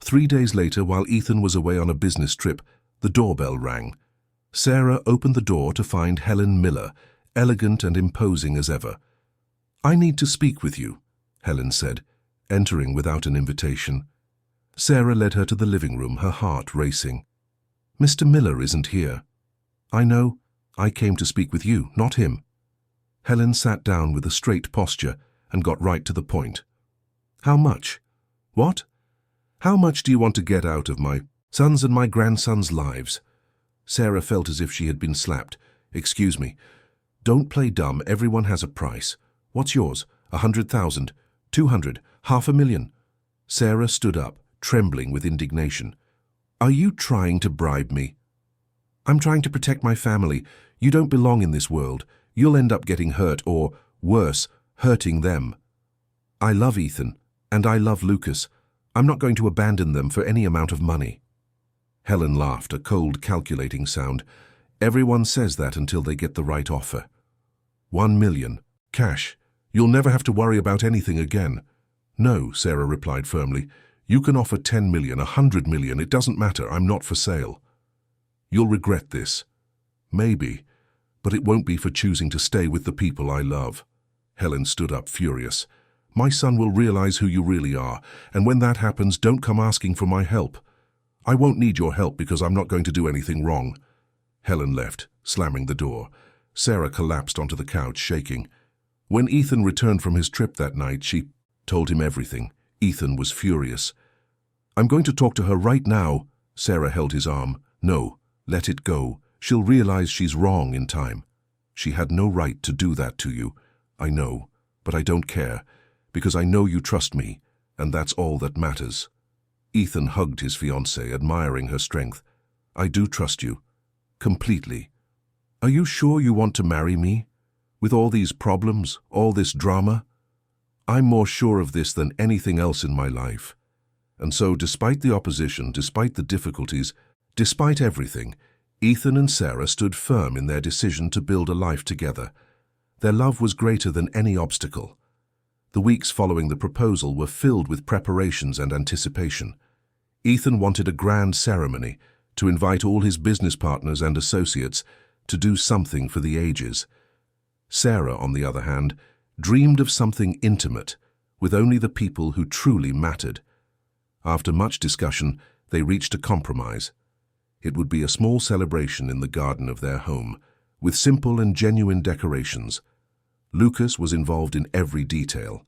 3 days later, while Ethan was away on a business trip, the doorbell rang. Sarah opened the door to find Helen Miller, elegant and imposing as ever. "I need to speak with you," Helen said, entering without an invitation. Sarah led her to the living room, her heart racing. "Mr. Miller isn't here." "I know. I came to speak with you, not him." Helen sat down with a straight posture and got right to the point. "How much?" "What?" "How much do you want to get out of my son's and my grandson's lives?" Sarah felt as if she had been slapped. "Excuse me. Don't play dumb. Everyone has a price. What's yours? 100,000? 200? 500,000? Sarah stood up, trembling with indignation. "Are you trying to bribe me?" "I'm trying to protect my family. You don't belong in this world. You'll end up getting hurt or, worse, hurting them. I love Ethan, and I love Lucas. I'm not going to abandon them for any amount of money." Helen laughed, a cold, calculating sound. "Everyone says that until they get the right offer. 1 million. Cash. You'll never have to worry about anything again." "No," Sarah replied firmly. "You can offer 10 million, 100 million. It doesn't matter. I'm not for sale." "You'll regret this." "Maybe, but it won't be for choosing to stay with the people I love." Helen stood up, furious. "My son will realize who you really are, and when that happens, don't come asking for my help. I won't need your help because I'm not going to do anything wrong." Helen left, slamming the door. Sarah collapsed onto the couch, shaking. When Ethan returned from his trip that night, she told him everything. Ethan was furious. "I'm going to talk to her right now." Sarah held his arm. "No, let it go. She'll realize she's wrong in time. She had no right to do that to you. I know, but I don't care, because I know you trust me, and that's all that matters." Ethan hugged his fiancée, admiring her strength. "I do trust you. Completely. Are you sure you want to marry me? With all these problems, all this drama? I'm more sure of this than anything else in my life." And so, despite the opposition, despite the difficulties, despite everything, Ethan and Sarah stood firm in their decision to build a life together. Their love was greater than any obstacle. The weeks following the proposal were filled with preparations and anticipation. Ethan wanted a grand ceremony to invite all his business partners and associates to do something for the ages. Sarah, on the other hand, dreamed of something intimate, with only the people who truly mattered. After much discussion, they reached a compromise. It would be a small celebration in the garden of their home, with simple and genuine decorations. Lucas was involved in every detail.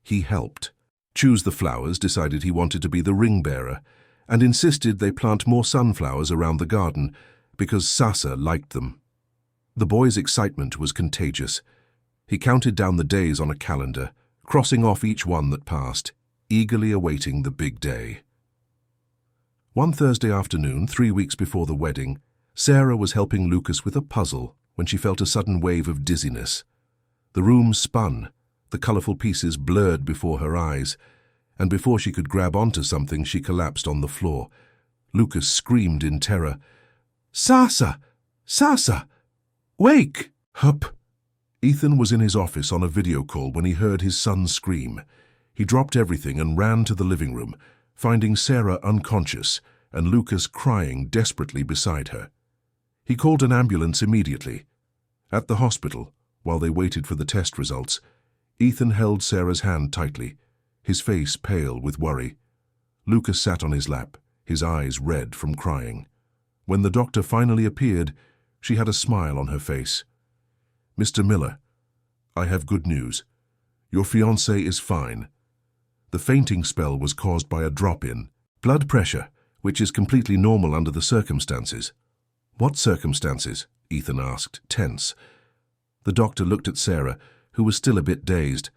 He helped. Choose the Flowers decided he wanted to be the ring bearer and insisted they plant more sunflowers around the garden because Sasa liked them. The boy's excitement was contagious. He counted down the days on a calendar, crossing off each one that passed, eagerly awaiting the big day. One Thursday afternoon, 3 weeks before the wedding, Sarah was helping Lucas with a puzzle when she felt a sudden wave of dizziness. The room spun, the colorful pieces blurred before her eyes, and before she could grab onto something, she collapsed on the floor. Lucas screamed in terror, "Sasa! Sasa! Wake!" Hup! Ethan was in his office on a video call when he heard his son scream. He dropped everything and ran to the living room, finding Sarah unconscious and Lucas crying desperately beside her. He called an ambulance immediately. At the hospital, while they waited for the test results, Ethan held Sarah's hand tightly, his face pale with worry. Lucas sat on his lap, his eyes red from crying. When the doctor finally appeared, she had a smile on her face. "Mr. Miller, I have good news. Your fiancé is fine. The fainting spell was caused by a drop-in blood pressure, which is completely normal under the circumstances." "What circumstances?" Ethan asked, tense. The doctor looked at Sarah, who was still a bit dazed.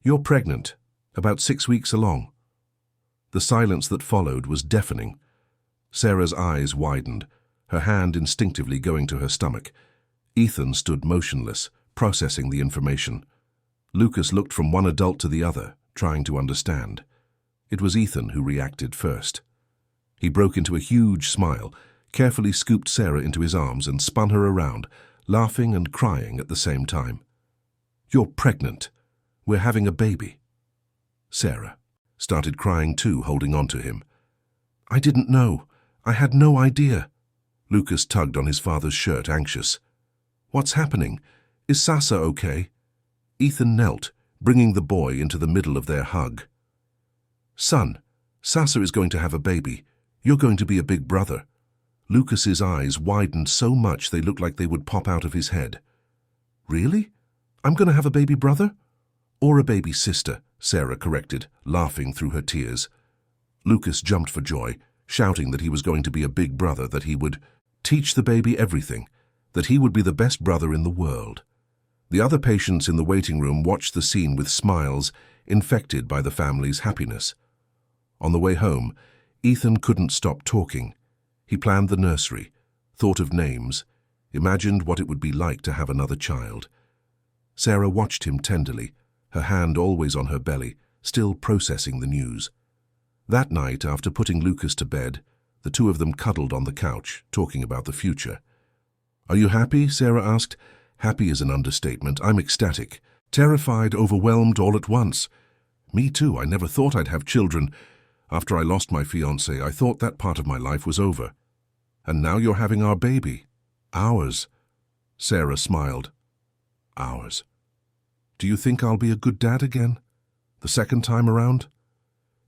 "You're pregnant, about 6 weeks along." The silence that followed was deafening. Sarah's eyes widened, her hand instinctively going to her stomach. Ethan stood motionless, processing the information. Lucas looked from one adult to the other, trying to understand. It was Ethan who reacted first. He broke into a huge smile, carefully scooped Sarah into his arms and spun her around, laughing and crying at the same time. "You're pregnant. We're having a baby." Sarah started crying too, holding on to him. "I didn't know. I had no idea." Lucas tugged on his father's shirt, anxious. "What's happening? Is Sasa okay?" Ethan knelt, bringing the boy into the middle of their hug. "Son, Sasa is going to have a baby. You're going to be a big brother." Lucas's eyes widened so much they looked like they would pop out of his head. "Really? I'm going to have a baby brother?" "Or a baby sister," Sarah corrected, laughing through her tears. Lucas jumped for joy, shouting that he was going to be a big brother, that he would teach the baby everything, that he would be the best brother in the world. The other patients in the waiting room watched the scene with smiles, infected by the family's happiness. On the way home, Ethan couldn't stop talking. He planned the nursery, thought of names, imagined what it would be like to have another child. Sarah watched him tenderly, her hand always on her belly, still processing the news. That night, after putting Lucas to bed, the two of them cuddled on the couch, talking about the future. "Are you happy?" Sarah asked. "Happy is an understatement. I'm ecstatic. Terrified, overwhelmed all at once." "Me too. I never thought I'd have children. After I lost my fiancé, I thought that part of my life was over. And now you're having our baby. Ours." Sarah smiled. "Ours. Do you think I'll be a good dad again? The second time around?"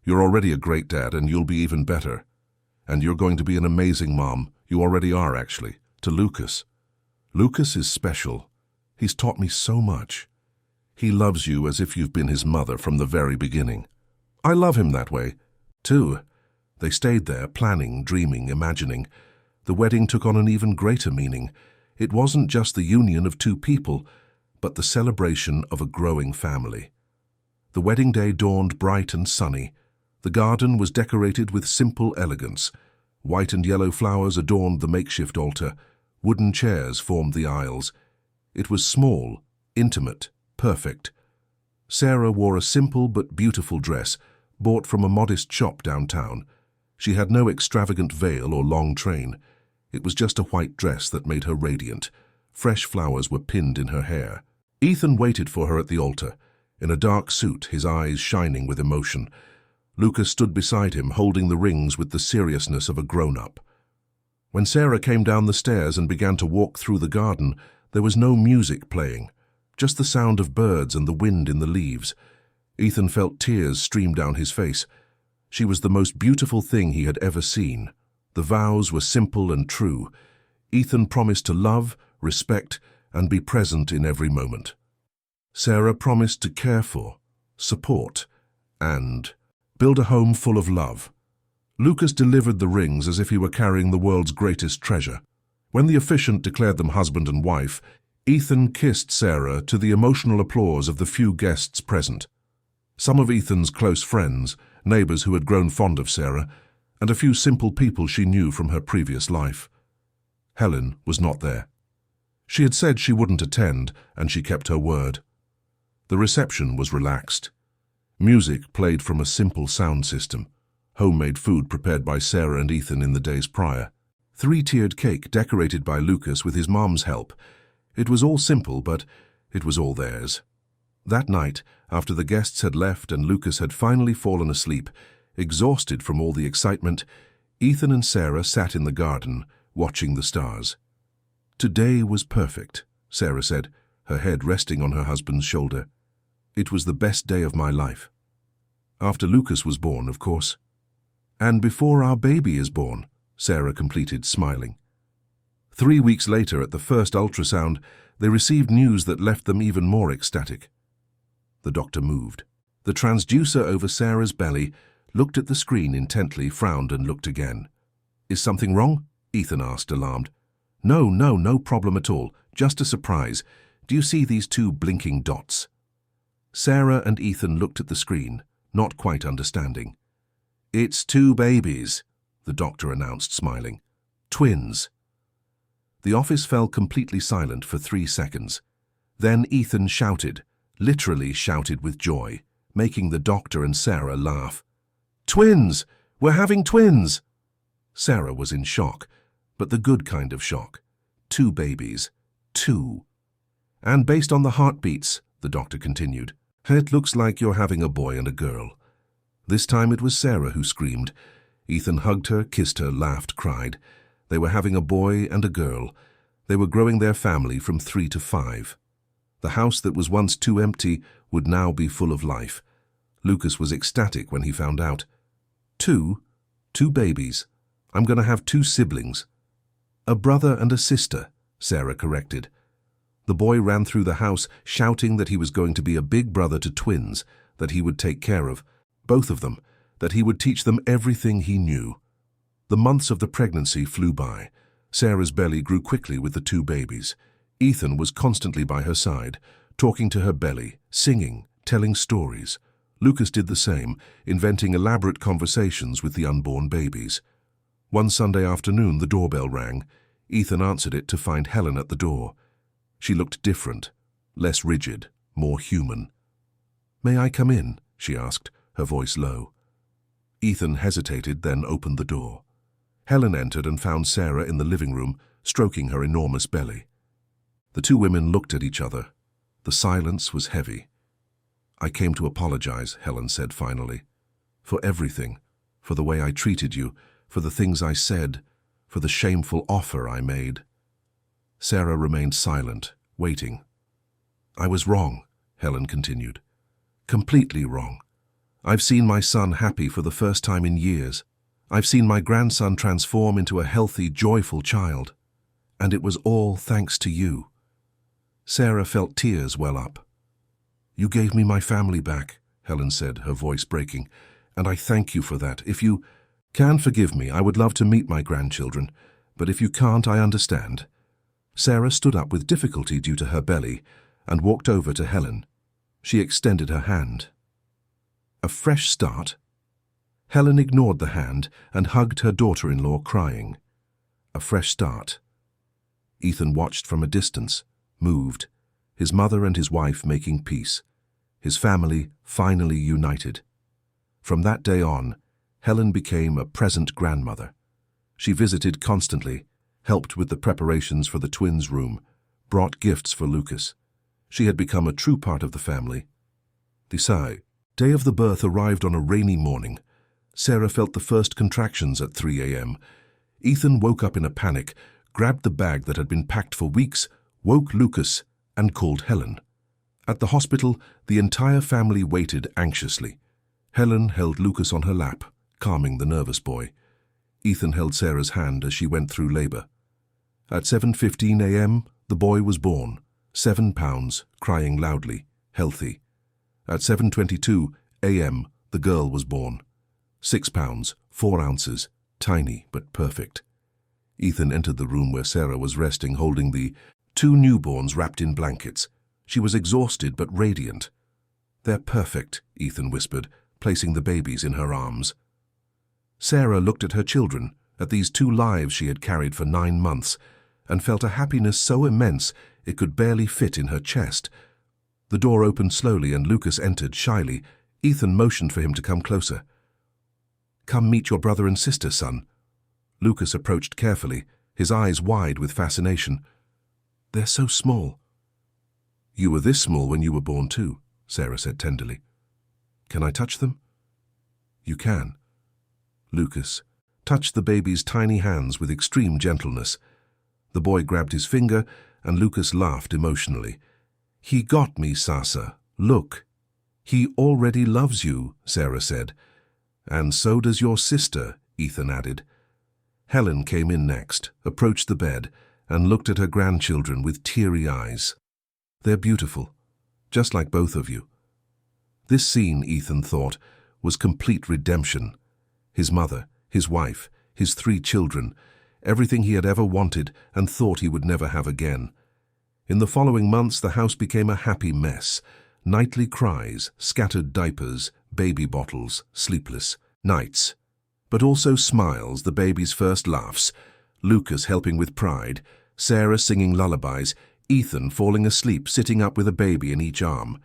"You're already a great dad, and you'll be even better. And you're going to be an amazing mom. You already are, actually, to Lucas. Lucas is special. He's taught me so much. He loves you as if you've been his mother from the very beginning. I love him that way, too." They stayed there, planning, dreaming, imagining. The wedding took on an even greater meaning. It wasn't just the union of two people, but the celebration of a growing family. The wedding day dawned bright and sunny. The garden was decorated with simple elegance. White and yellow flowers adorned the makeshift altar. Wooden chairs formed the aisles. It was small, intimate, perfect. Sarah wore a simple but beautiful dress, bought from a modest shop downtown. She had no extravagant veil or long train. It was just a white dress that made her radiant. Fresh flowers were pinned in her hair. Ethan waited for her at the altar, in a dark suit, his eyes shining with emotion. Lucas stood beside him, holding the rings with the seriousness of a grown-up. When Sarah came down the stairs and began to walk through the garden, there was no music playing, just the sound of birds and the wind in the leaves. Ethan felt tears stream down his face. She was the most beautiful thing he had ever seen. The vows were simple and true. Ethan promised to love, respect, and be present in every moment. Sarah promised to care for, support, and build a home full of love. Lucas delivered the rings as if he were carrying the world's greatest treasure. When the officiant declared them husband and wife, Ethan kissed Sarah to the emotional applause of the few guests present. Some of Ethan's close friends, neighbors who had grown fond of Sarah, and a few simple people she knew from her previous life. Helen was not there. She had said she wouldn't attend, and she kept her word. The reception was relaxed. Music played from a simple sound system, homemade food prepared by Sarah and Ethan in the days prior. Three-tiered cake decorated by Lucas with his mom's help. It was all simple, but it was all theirs. That night, after the guests had left and Lucas had finally fallen asleep, exhausted from all the excitement, Ethan and Sarah sat in the garden, watching the stars. "Today was perfect," Sarah said, her head resting on her husband's shoulder. "It was the best day of my life. After Lucas was born, of course. And before our baby is born," Sarah completed, smiling. 3 weeks later, at the first ultrasound, they received news that left them even more ecstatic. The doctor moved. The transducer over Sarah's belly looked at the screen intently, frowned and looked again. "Is something wrong?" Ethan asked, alarmed. No problem at all. Just a surprise. Do you see these 2 blinking dots?" Sarah and Ethan looked at the screen, not quite understanding. "It's 2 babies," the doctor announced, smiling. "Twins." The office fell completely silent for 3 seconds. Then Ethan shouted, literally shouted with joy, making the doctor and Sarah laugh. "Twins! We're having twins!" Sarah was in shock, but the good kind of shock. 2 babies. 2. "And based on the heartbeats," the doctor continued, "it looks like you're having a boy and a girl." This time it was Sarah who screamed. Ethan hugged her, kissed her, laughed, cried. They were having a boy and a girl. They were growing their family from 3 to 5. The house that was once too empty would now be full of life. Lucas was ecstatic when he found out. Two babies. I'm going to have 2 siblings. "A brother and a sister," Sarah corrected. The boy ran through the house shouting that he was going to be a big brother to twins, that he would take care of, both of them, that he would teach them everything he knew. The months of the pregnancy flew by. Sarah's belly grew quickly with the 2 babies. Ethan was constantly by her side, talking to her belly, singing, telling stories. Lucas did the same, inventing elaborate conversations with the unborn babies. One Sunday afternoon, the doorbell rang. Ethan answered it to find Helen at the door. She looked different, less rigid, more human. "May I come in?" she asked, her voice low. Ethan hesitated, then opened the door. Helen entered and found Sarah in the living room, stroking her enormous belly. The 2 women looked at each other. The silence was heavy. "I came to apologize," Helen said finally. "For everything, for the way I treated you, for the things I said, for the shameful offer I made." Sarah remained silent, waiting. "I was wrong," Helen continued. "Completely wrong. I've seen my son happy for the first time in years. I've seen my grandson transform into a healthy, joyful child. And it was all thanks to you." Sarah felt tears well up. "You gave me my family back," Helen said, her voice breaking, "and I thank you for that. If you can forgive me, I would love to meet my grandchildren, but if you can't, I understand." Sarah stood up with difficulty due to her belly and walked over to Helen. She extended her hand. "A fresh start?" Helen ignored the hand and hugged her daughter-in-law, crying. A fresh start. Ethan watched from a distance, moved, his mother and his wife making peace, his family finally united. From that day on, Helen became a present grandmother. She visited constantly, helped with the preparations for the twins' room, brought gifts for Lucas. She had become a true part of the family. The day of the birth arrived on a rainy morning. Sarah felt the first contractions at 3 a.m. Ethan woke up in a panic, grabbed the bag that had been packed for weeks, woke Lucas, and called Helen. At the hospital, the entire family waited anxiously. Helen held Lucas on her lap, calming the nervous boy. Ethan held Sarah's hand as she went through labor. At 7:15 a.m., the boy was born, 7 pounds, crying loudly, healthy. At 7:22 a.m., the girl was born. 6 pounds, 4 ounces, tiny but perfect. Ethan entered the room where Sarah was resting, holding the 2 newborns wrapped in blankets. She was exhausted but radiant. "They're perfect," Ethan whispered, placing the babies in her arms. Sarah looked at her children, at these 2 lives she had carried for 9 months, and felt a happiness so immense it could barely fit in her chest. The door opened slowly and Lucas entered shyly. Ethan motioned for him to come closer. "Come meet your brother and sister, son." Lucas approached carefully, his eyes wide with fascination. "They're so small." "You were this small when you were born too," Sarah said tenderly. "Can I touch them?" "You can." Lucas touched the baby's tiny hands with extreme gentleness. The boy grabbed his finger, and Lucas laughed emotionally. "He got me, Sasa. Look." "He already loves you," Sarah said. "And so does your sister," Ethan added. Helen came in next, approached the bed, and looked at her grandchildren with teary eyes. "They're beautiful, just like both of you." This scene, Ethan thought, was complete redemption. His mother, his wife, his 3 children, everything he had ever wanted and thought he would never have again. In the following months, the house became a happy mess. Nightly cries, scattered diapers, baby bottles, sleepless nights. But also smiles, the baby's first laughs, Lucas helping with pride, Sarah singing lullabies, Ethan falling asleep sitting up with a baby in each arm.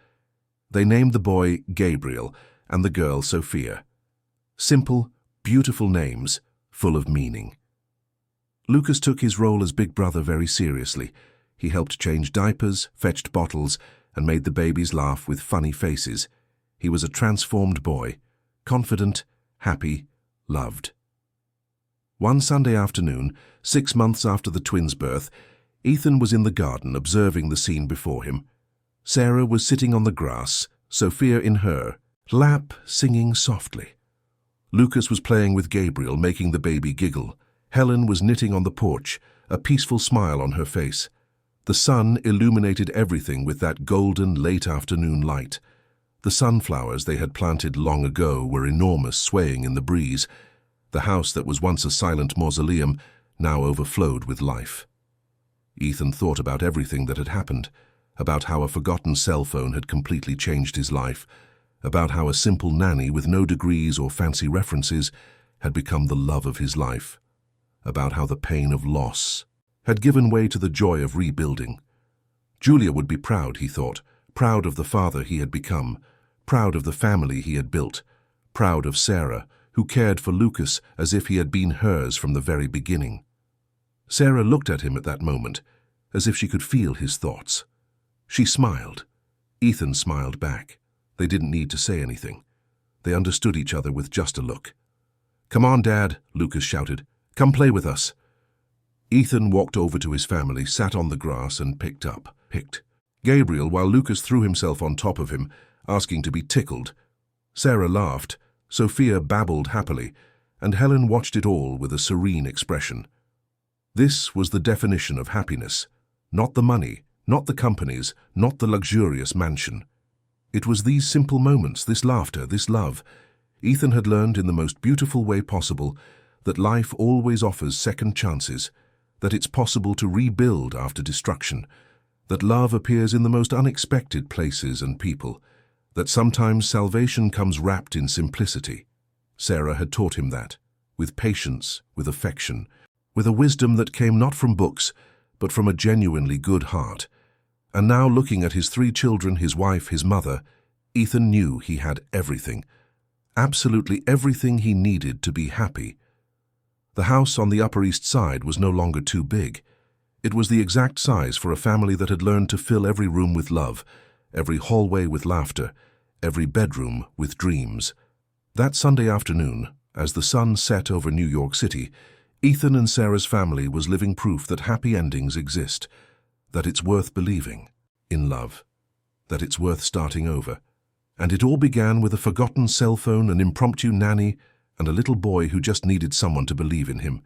They named the boy Gabriel and the girl Sophia. Simple, beautiful names, full of meaning. Lucas took his role as big brother very seriously. He helped change diapers, fetched bottles, and made the babies laugh with funny faces. He was a transformed boy, confident, happy, loved. One Sunday afternoon, 6 months after the twins' birth, Ethan was in the garden observing the scene before him. Sarah was sitting on the grass, Sophia in her lap, singing softly. Lucas was playing with Gabriel, making the baby giggle. Helen was knitting on the porch, a peaceful smile on her face. The sun illuminated everything with that golden late afternoon light. The sunflowers they had planted long ago were enormous, swaying in the breeze. The house that was once a silent mausoleum now overflowed with life. Ethan thought about everything that had happened, about how a forgotten cell phone had completely changed his life, about how a simple nanny with no degrees or fancy references had become the love of his life, about how the pain of loss had given way to the joy of rebuilding. Julia would be proud, he thought, proud of the father he had become, proud of the family he had built, proud of Sarah, who cared for Lucas as if he had been hers from the very beginning. Sarah looked at him at that moment, as if she could feel his thoughts. She smiled. Ethan smiled back. They didn't need to say anything. They understood each other with just a look. "Come on, Dad," Lucas shouted. "Come play with us." Ethan walked over to his family, sat on the grass and picked Gabriel while Lucas threw himself on top of him, asking to be tickled. Sarah laughed, Sophia babbled happily, and Helen watched it all with a serene expression. This was the definition of happiness. Not the money, not the companies, not the luxurious mansion. It was these simple moments, this laughter, this love. Ethan had learned in the most beautiful way possible that life always offers second chances, that it's possible to rebuild after destruction, that love appears in the most unexpected places and people, that sometimes salvation comes wrapped in simplicity. Sarah had taught him that, with patience, with affection, with a wisdom that came not from books, but from a genuinely good heart. And now, looking at his 3 children, his wife, his mother, Ethan knew he had everything, absolutely everything he needed to be happy. The house on the Upper East Side was no longer too big. It was the exact size for a family that had learned to fill every room with love, every hallway with laughter, every bedroom with dreams. That Sunday afternoon, as the sun set over New York City, Ethan and Sarah's family was living proof that happy endings exist, that it's worth believing in love, that it's worth starting over. And it all began with a forgotten cell phone, an impromptu nanny, and a little boy who just needed someone to believe in him.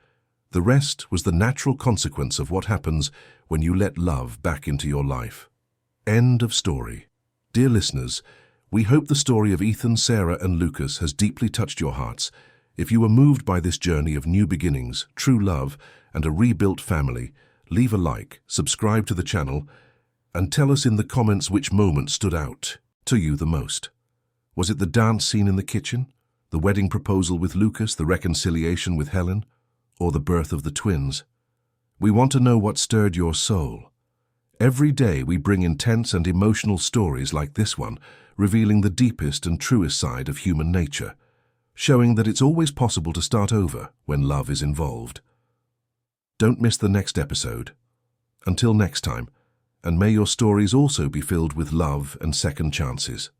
The rest was the natural consequence of what happens when you let love back into your life. End of story. Dear listeners, We hope the story of Ethan, Sarah, and Lucas has deeply touched your hearts. If you were moved by this journey of new beginnings, true love, and a rebuilt family, leave a like, subscribe to the channel, and tell us in the comments which moment stood out to you the most. Was it the dance scene in the kitchen, the wedding proposal with Lucas, the reconciliation with Helen, or the birth of the twins? We want to know what stirred your soul. Every day we bring intense and emotional stories like this one, revealing the deepest and truest side of human nature, showing that it's always possible to start over when love is involved. Don't miss the next episode. Until next time, and may your stories also be filled with love and second chances.